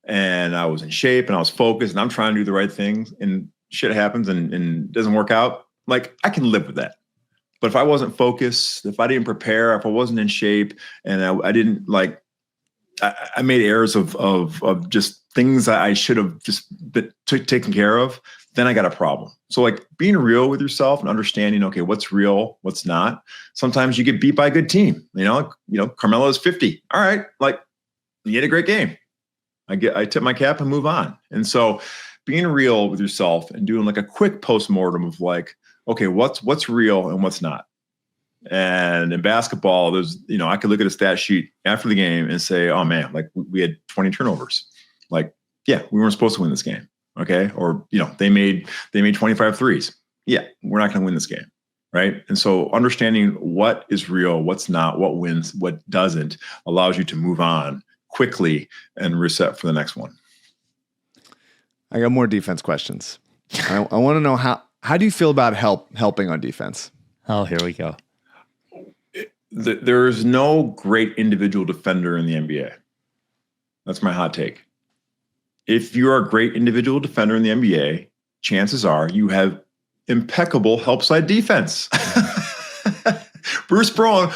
and I was in shape and I was focused and I'm trying to do the right things and shit happens and it doesn't work out, like I can live with that. But if I wasn't focused, if I didn't prepare, if I wasn't in shape and I didn't I made errors of just things that I should have just taken care of, then I got a problem. So like being real with yourself and understanding, okay, what's real, what's not. Sometimes you get beat by a good team. Carmelo's 50. All right. Like you had a great game. I tip my cap and move on. And so being real with yourself and doing like a quick postmortem of like, okay, what's real and what's not. And in basketball, there's, I could look at a stat sheet after the game and say, oh man, like we had 20 turnovers. Like, yeah, we weren't supposed to win this game. Okay. Or, they made 25 threes. Yeah, we're not going to win this game. Right. And so understanding what is real, what's not, what wins, what doesn't allows you to move on quickly and reset for the next one. I got more defense questions. I want to know how do you feel about helping on defense? Oh, here we go. There's no great individual defender in the NBA. That's my hot take. if you're a great individual defender in the NBA, chances are you have impeccable help side defense. Bruce Bowen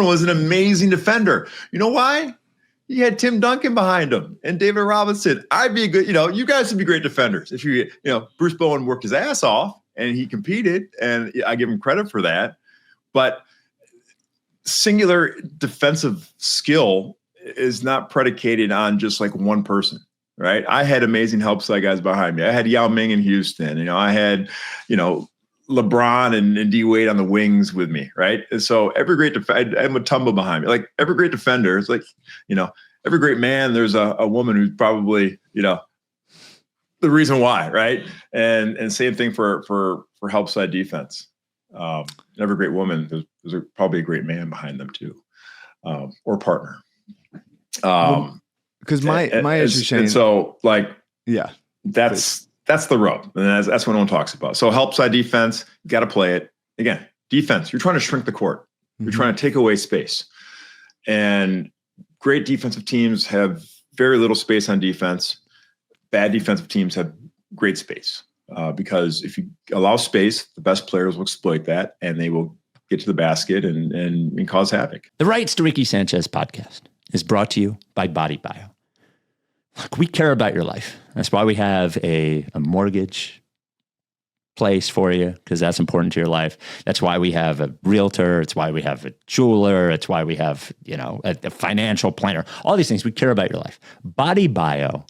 was an amazing defender. You know why? He had Tim Duncan behind him and David Robinson. I'd be a good, you guys would be great defenders. If Bruce Bowen worked his ass off and he competed, and I give him credit for that. But singular defensive skill is not predicated on just like one person, right? I had amazing help side guys behind me. I had Yao Ming in Houston. I had, LeBron and D Wade on the wings with me, right? And so every great defender, I had Mutombo behind me. Like every great defender, it's like, every great man, there's a woman who's probably, the reason why, right? And same thing for help side defense. Every great woman, there's probably a great man behind them too, or partner. Because my issue, Shane. And so yeah, that's the rub. And that's what no one talks about. So help side defense, you got to play it. Again, defense, you're trying to shrink the court. You're trying to take away space. And great defensive teams have very little space on defense. Bad defensive teams have great space. Because if you allow space, the best players will exploit that and they will get to the basket and cause havoc. The Rights to Ricky Sanchez podcast is brought to you by BodyBio. Look, we care about your life. That's why we have a mortgage place for you, because that's important to your life. That's why we have a realtor. It's why we have a jeweler. It's why we have, a financial planner. All these things, we care about your life. BodyBio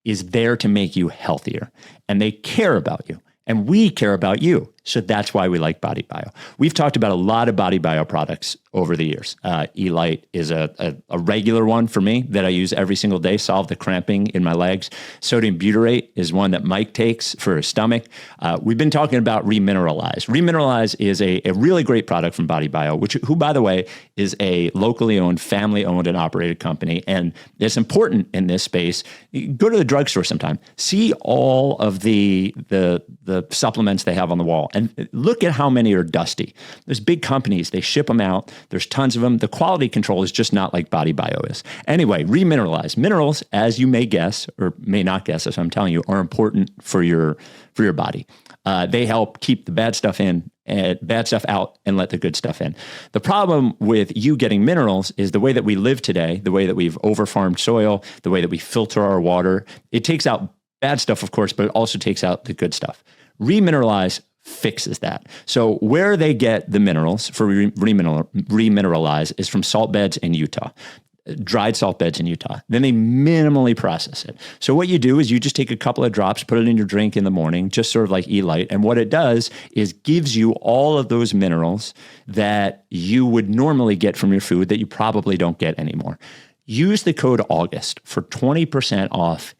is there to make you healthier, and they care about you, and we care about you. So that's why we like BodyBio. We've talked about a lot of BodyBio products over the years. E-Lite is a regular one for me that I use every single day, solve the cramping in my legs. Sodium butyrate is one that Mike takes for his stomach. We've been talking about Remineralize. Remineralize is a really great product from BodyBio, who, by the way, is a locally owned, family-owned and operated company. And it's important in this space. Go to the drugstore sometime. See all of the supplements they have on the wall. And look at how many are dusty. There's big companies. They ship them out. There's tons of them. The quality control is just not like BodyBio is. Anyway, Remineralize. Minerals, as you may guess, or may not guess, as I'm telling you, are important for your body. They help keep the bad stuff out and let the good stuff in. The problem with you getting minerals is the way that we live today, the way that we've overfarmed soil, the way that we filter our water. It takes out bad stuff, of course, but it also takes out the good stuff. Remineralize fixes that. So where they get the minerals for Remineralize is from salt beds in Utah, dried salt beds in Utah. Then they minimally process it. So what you do is you just take a couple of drops, put it in your drink in the morning, just sort of like E-Lite. And what it does is gives you all of those minerals that you would normally get from your food that you probably don't get anymore. Use the code August for 20% off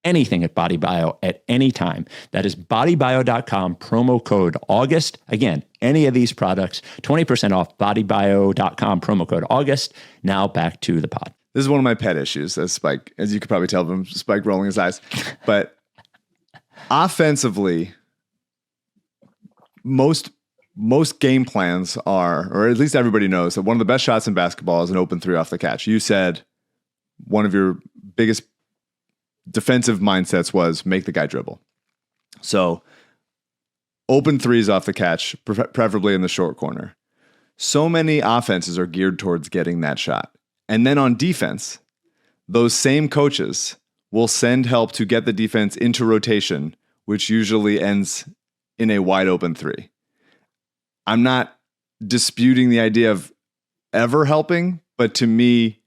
anything at BodyBio at any time. That is bodybio.com, promo code August. Again, any of these products, 20% off, bodybio.com, promo code August. Now back to the pod. This is one of my pet issues, as Spike, as you could probably tell from Spike rolling his eyes. But offensively, most game plans are, or at least everybody knows, that one of the best shots in basketball is an open three off the catch. You said one of your biggest defensive mindsets was make the guy dribble. So open threes off the catch, preferably in the short corner. So many offenses are geared towards getting that shot. And then on defense, those same coaches will send help to get the defense into rotation, which usually ends in a wide open three. I'm not disputing the idea of ever helping, but to me,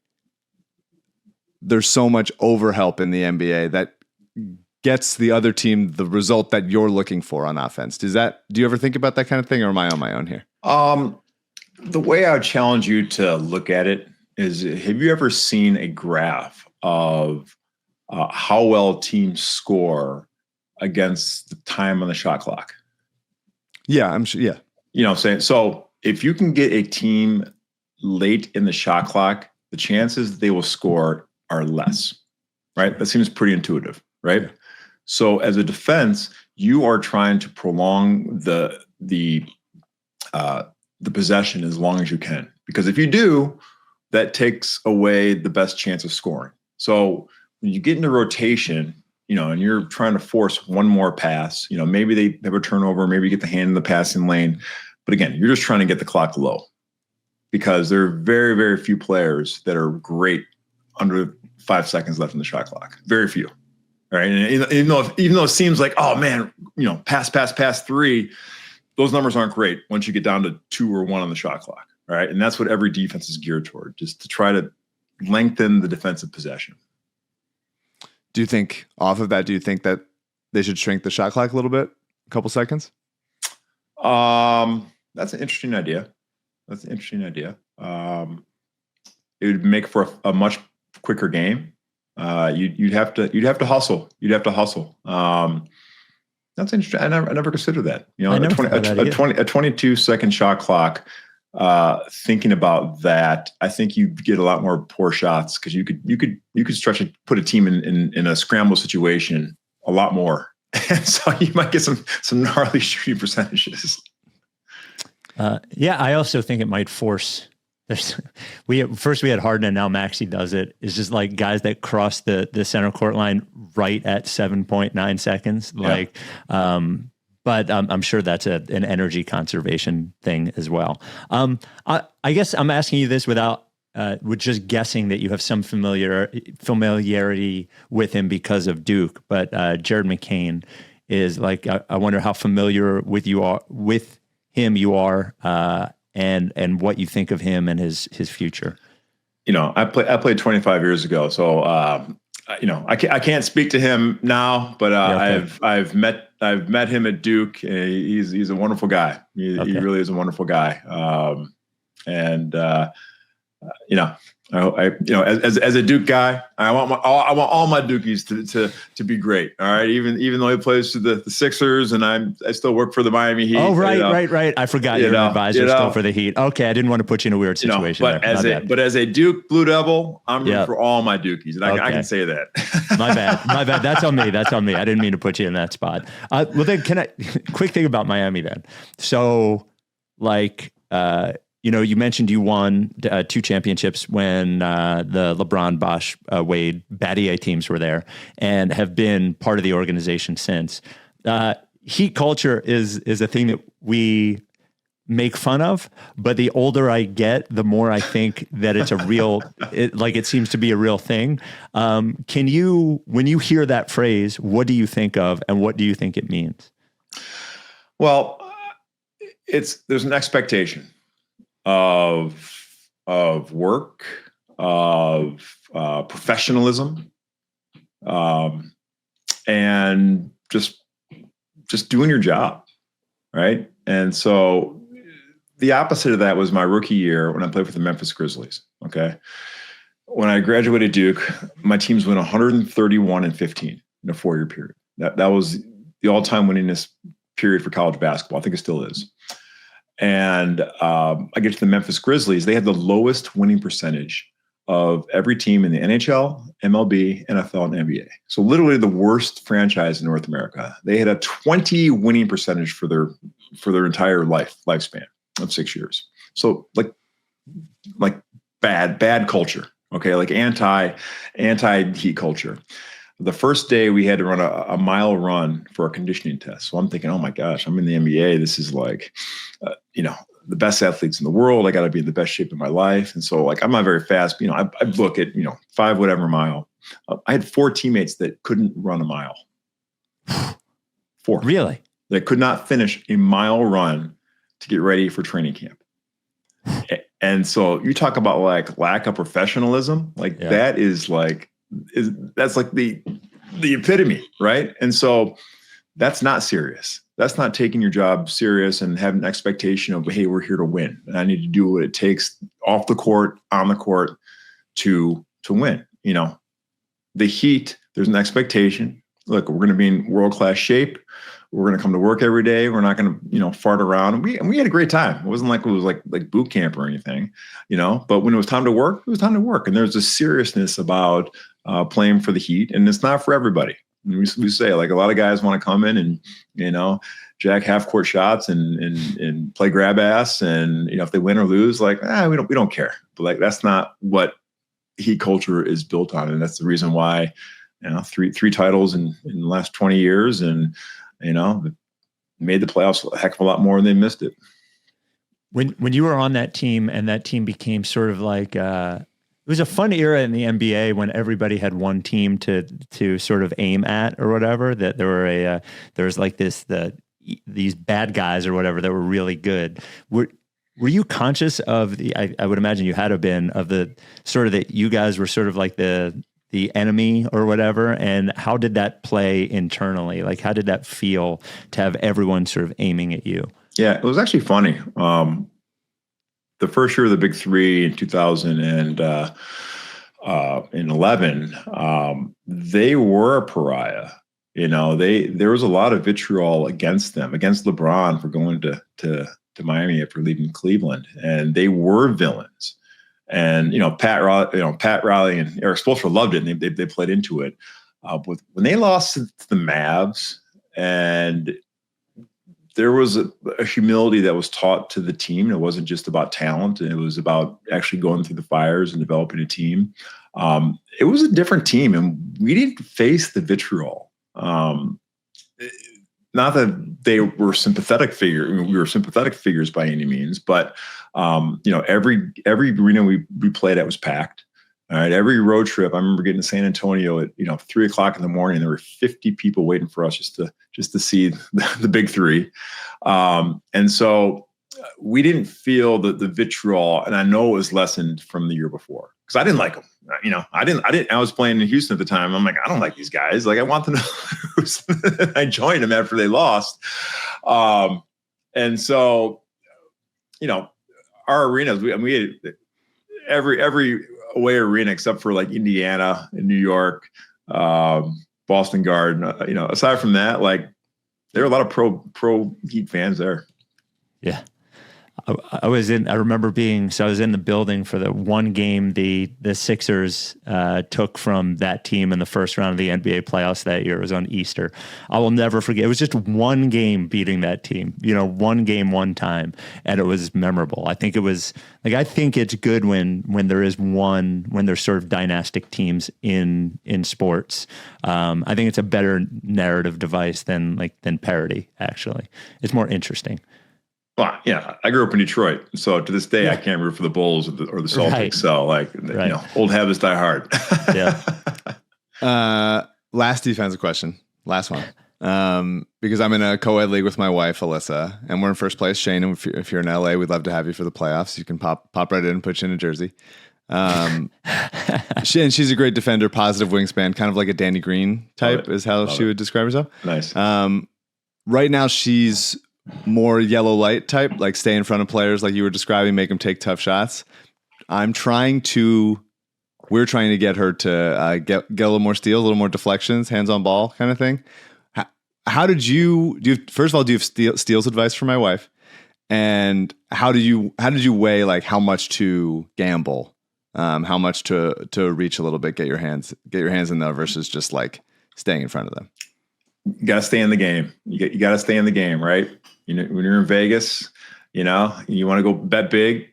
there's so much overhelp in the NBA that gets the other team the result that you're looking for on offense. Do you ever think about that kind of thing, or am I on my own here? The way I would challenge you to look at it is, have you ever seen a graph of how well teams score against the time on the shot clock? Yeah, I'm sure. Yeah. You know what I'm saying? So if you can get a team late in the shot clock, the chances they will score are less, right? That seems pretty intuitive, right? Yeah. So as a defense, you are trying to prolong the possession as long as you can, because if you do, that takes away the best chance of scoring. So when you get into rotation, and you're trying to force one more pass, maybe they have a turnover, maybe you get the hand in the passing lane. But again, you're just trying to get the clock low because there are very, very few players that are great under 5 seconds left in the shot clock. Very few. Right. And even though it seems like, oh man, pass 3, those numbers aren't great once you get down to 2 or 1 on the shot clock. Right. And that's what every defense is geared toward, just to try to lengthen the defensive possession. Do you think that they should shrink the shot clock a little bit, a couple seconds? That's an interesting idea. It would make for a much quicker game. You'd have to hustle. That's interesting. I never considered that. A 22-second shot clock. Thinking about that, I think you get a lot more poor shots because you could stretch and put a team in a scramble situation a lot more, and so you might get some gnarly shooting percentages. I also think it might force. We had Harden and now Maxey does it. It's just like guys that cross the center court line right at 7.9 seconds. But I'm sure that's an energy conservation thing as well. I guess I'm asking you this with just guessing that you have some familiarity with him because of Duke. But Jared McCain is like, I wonder how familiar with him you are, and what you think of him and his future. I played 25 years ago, so I can't speak to him now, but I've met him at Duke. He's a wonderful guy. He really is a wonderful guy. As a Duke guy, I want all my Dukies to be great. All right, even though he plays for the Sixers, and I still work for the Miami Heat. Oh, right. I forgot you're an advisor still for the Heat. Okay, I didn't want to put you in a weird situation. But as a Duke Blue Devil, I'm rooting for all my Dukies, and I can say that. My bad. That's on me. I didn't mean to put you in that spot. Well, then quick thing about Miami then. So, you mentioned you won 2 championships when the LeBron, Bosh, Wade, Battier teams were there, and have been part of the organization since. Heat culture is a thing that we make fun of, but the older I get, the more I think that it's a real, it seems to be a real thing. When you hear that phrase, what do you think of, and what do you think it means? Well, there's an expectation of work, of professionalism, and just doing your job, right? And so the opposite of that was my rookie year when I played for the Memphis Grizzlies. Okay, when I graduated Duke, my teams went 131-15 in a 4-year period. That was the all-time winningest period for college basketball. I think it still is. And I get to the Memphis Grizzlies. They had the lowest winning percentage of every team in the NHL, MLB, NFL, and NBA. So literally the worst franchise in North America. They had a 20 winning percentage for their entire lifespan of 6 years. So like bad culture. Okay, like anti Heat culture. The first day we had to run a mile run for a conditioning test. So I'm thinking, oh my gosh, I'm in the NBA. This is like, the best athletes in the world. I got to be in the best shape of my life. And so I'm not very fast. I look at, 5 whatever mile. I had 4 teammates that couldn't run a mile. 4. Really? That could not finish a mile run to get ready for training camp. And so you talk about lack of professionalism. That is that's the epitome, right? And so that's not serious. That's not taking your job serious and having an expectation of, hey, we're here to win, and I need to do what it takes off the court, on the court to win. The Heat, there's an expectation. Look, we're going to be in world-class shape. We're going to come to work every day. We're not going to, fart around. And we had a great time. It wasn't like it was like boot camp or anything, but when it was time to work, it was time to work. And there's a seriousness about playing for the Heat, and it's not for everybody. We say a lot of guys want to come in and, jack half court shots and play grab ass. And, if they win or lose, we don't care. But that's not what Heat culture is built on. And that's the reason why three titles in the last 20 years, and made the playoffs a heck of a lot more than they missed it. When you were on that team and that team became sort of like it was a fun era in the NBA when everybody had one team to sort of aim at or whatever, that there was like these bad guys or whatever that were really good. Were you conscious of I would imagine you had to have been, of the sort of that you guys were sort of like the enemy or whatever, and how did that play internally? Like, how did that feel to have everyone sort of aiming at you? Yeah, it was actually funny. The first year of the Big Three in 2011, they were a pariah. There was a lot of vitriol against them, against LeBron for going to Miami after leaving Cleveland, and they were villains. And Pat Riley and Eric Spoelstra loved it, and they played into it. When they lost to the Mavs, and there was a humility that was taught to the team. It wasn't just about talent. It was about actually going through the fires and developing a team. It was a different team, and we didn't face the vitriol. Not that they were sympathetic figures. We were sympathetic figures by any means, but every arena we played at was packed. All right. Every road trip, I remember getting to San Antonio at 3:00 in the morning. There were 50 people waiting for us just to see the Big Three, and so we didn't feel the vitriol. And I know it was lessened from the year before, because I didn't like them. I was playing in Houston at the time. I'm like, I don't like these guys. Like, I want them to lose. I joined them after they lost, and so our arenas, we had every away arena except for like Indiana and New York, Boston Garden. Aside from that, like, there were a lot of pro Heat fans there. Yeah. I was in the building for the one game the Sixers took from that team in the first round of the NBA playoffs that year. It was on Easter. I will never forget. It was just one game beating that team, one game, one time. And it was memorable. I think it's good when there's sort of dynastic teams in sports. I think it's a better narrative device than parody, actually. It's more interesting. Well, yeah, I grew up in Detroit, so to this day, I can't root for the Bulls or the Celtics. Right. So, old habits die hard. Yeah. Last defensive question, last one, because I'm in a co-ed league with my wife, Alyssa, and we're in first place. Shane, if you're in LA, we'd love to have you for the playoffs. You can pop right in and put you in a jersey. She's a great defender, positive wingspan, kind of like a Danny Green type, is how she would describe herself. Nice. Right now, she's more yellow light type, like stay in front of players like you were describing, make them take tough shots. We're trying to get her to get a little more steals, a little more deflections, hands on ball kind of thing. How did you first of all, do you have steals advice for my wife? And how did you weigh like how much to gamble, how much to reach a little bit, get your hands in there versus just like staying in front of them? You got to stay in the game. You got to stay in the game, right? When you're in Vegas, you want to go bet big,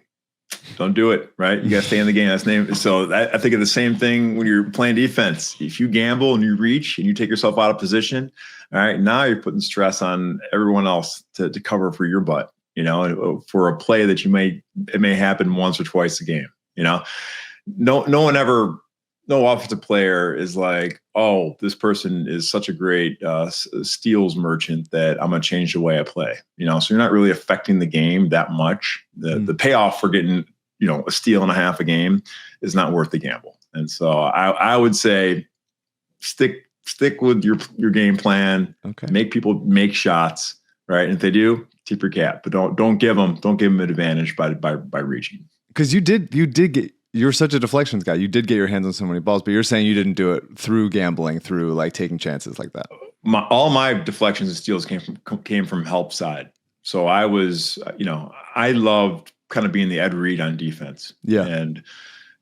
don't do it, right? You got to stay in the game. So I think of the same thing when you're playing defense. If you gamble and you reach and you take yourself out of position, all right, now you're putting stress on everyone else to cover for your butt, for a play that it may happen once or twice a game, No offensive player is like, oh, this person is such a great steals merchant that I'm going to change the way I play. So you're not really affecting the game that much. The payoff for getting, a steal and a half a game is not worth the gamble. And so I would say stick with your game plan. Okay. Make people make shots, right? And if they do, tip your cap, but don't give them an advantage by reaching. Because you're such a deflections guy. You did get your hands on so many balls, but you're saying you didn't do it through gambling, through like taking chances like that. All my deflections and steals came from help side. So I was, I loved kind of being the Ed Reed on defense. Yeah. And,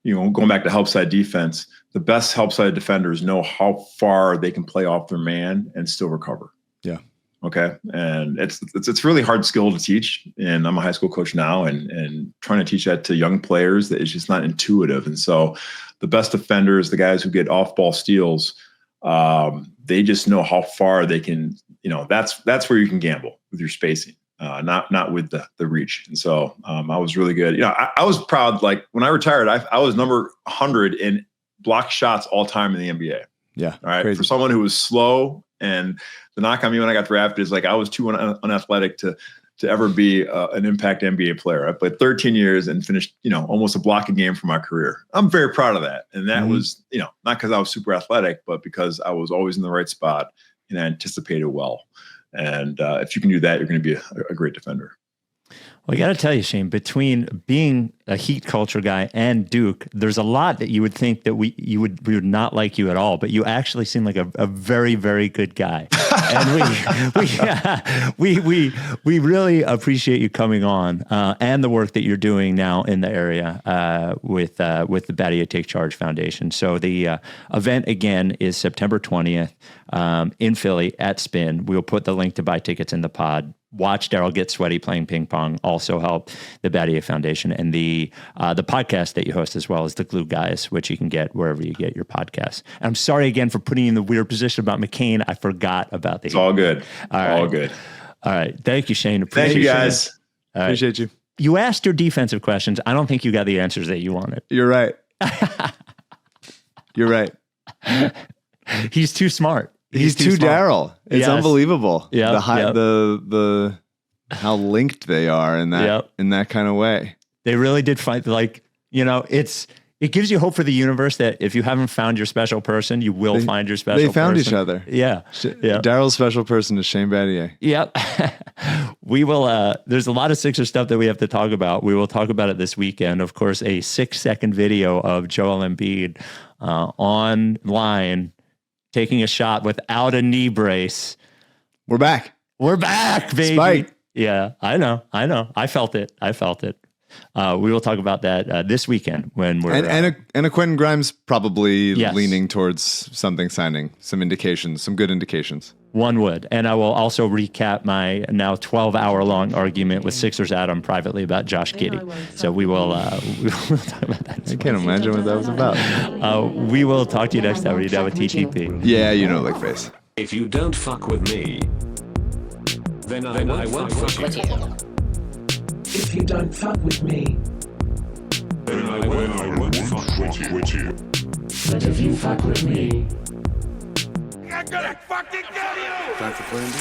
going back to help side defense, the best help side defenders know how far they can play off their man and still recover. Yeah. Okay. And it's really hard skill to teach. And I'm a high school coach now and trying to teach that to young players that it's just not intuitive. And so the best defenders, the guys who get off ball steals, They just know how far they can, that's where you can gamble with your spacing, not with the reach. And so I was really good. I was proud. Like when I retired, I was number 100 in block shots all time in the NBA. Yeah. All right. Crazy. For someone who was slow, and the knock on me when I got drafted is like I was too unathletic to ever be an impact NBA player. I played 13 years and finished, almost a block a game for my career. I'm very proud of that. And that was, not because I was super athletic, but because I was always in the right spot and I anticipated well. And if you can do that, you're going to be a great defender. Well, I got to tell you, Shane, between being a Heat culture guy and Duke, there's a lot that you would think that we would not like you at all, but you actually seem like a very, very good guy. And we really appreciate you coming on and the work that you're doing now in the area with the Battier Take Charge Foundation. So the event again is September 20th in Philly at Spin. We'll put the link to buy tickets in the pod. Watch Daryl get sweaty playing ping pong also help the Battier Foundation, and the podcast that you host as well as the Glue Guys, which you can get wherever you get your podcasts. And I'm sorry again for putting you in the weird position about McCain. I forgot about the. It's all good. All good. All right. Thank you, Shane. Thank you, guys. Right. Appreciate you. You asked your defensive questions. I don't think you got the answers that you wanted. You're right. You're right. He's too smart. He's too Daryl. It's Yes. Unbelievable. Yeah, The how linked they are in that kind of way. They really did find it gives you hope for the universe that if you haven't found your special person, you will find your special person. They found each other. Yeah. Daryl's special person is Shane Battier. Yep. We will, there's a lot of Sixer stuff that we have to talk about. We will talk about it this weekend. Of course, a 6-second video of Joel Embiid online taking a shot without a knee brace. We're back. We're back, baby. Spike. Yeah, I know. I felt it. We will talk about that this weekend when we're and a Quentin Grimes probably Yes. leaning towards something signing, some indications, some good indications. one would. And I will also recap my now 12-hour-long argument with Sixers Adam privately about Josh Giddey. So we will talk about that. I can't imagine what that was about. We will talk to you next time. We're down with TTP. Yeah, like face. If you don't fuck with me, then I won't fuck with you. If you don't fuck with me, Then I won't fuck with you. but if you fuck with me, I'm gonna fucking kill you! Time for plan B.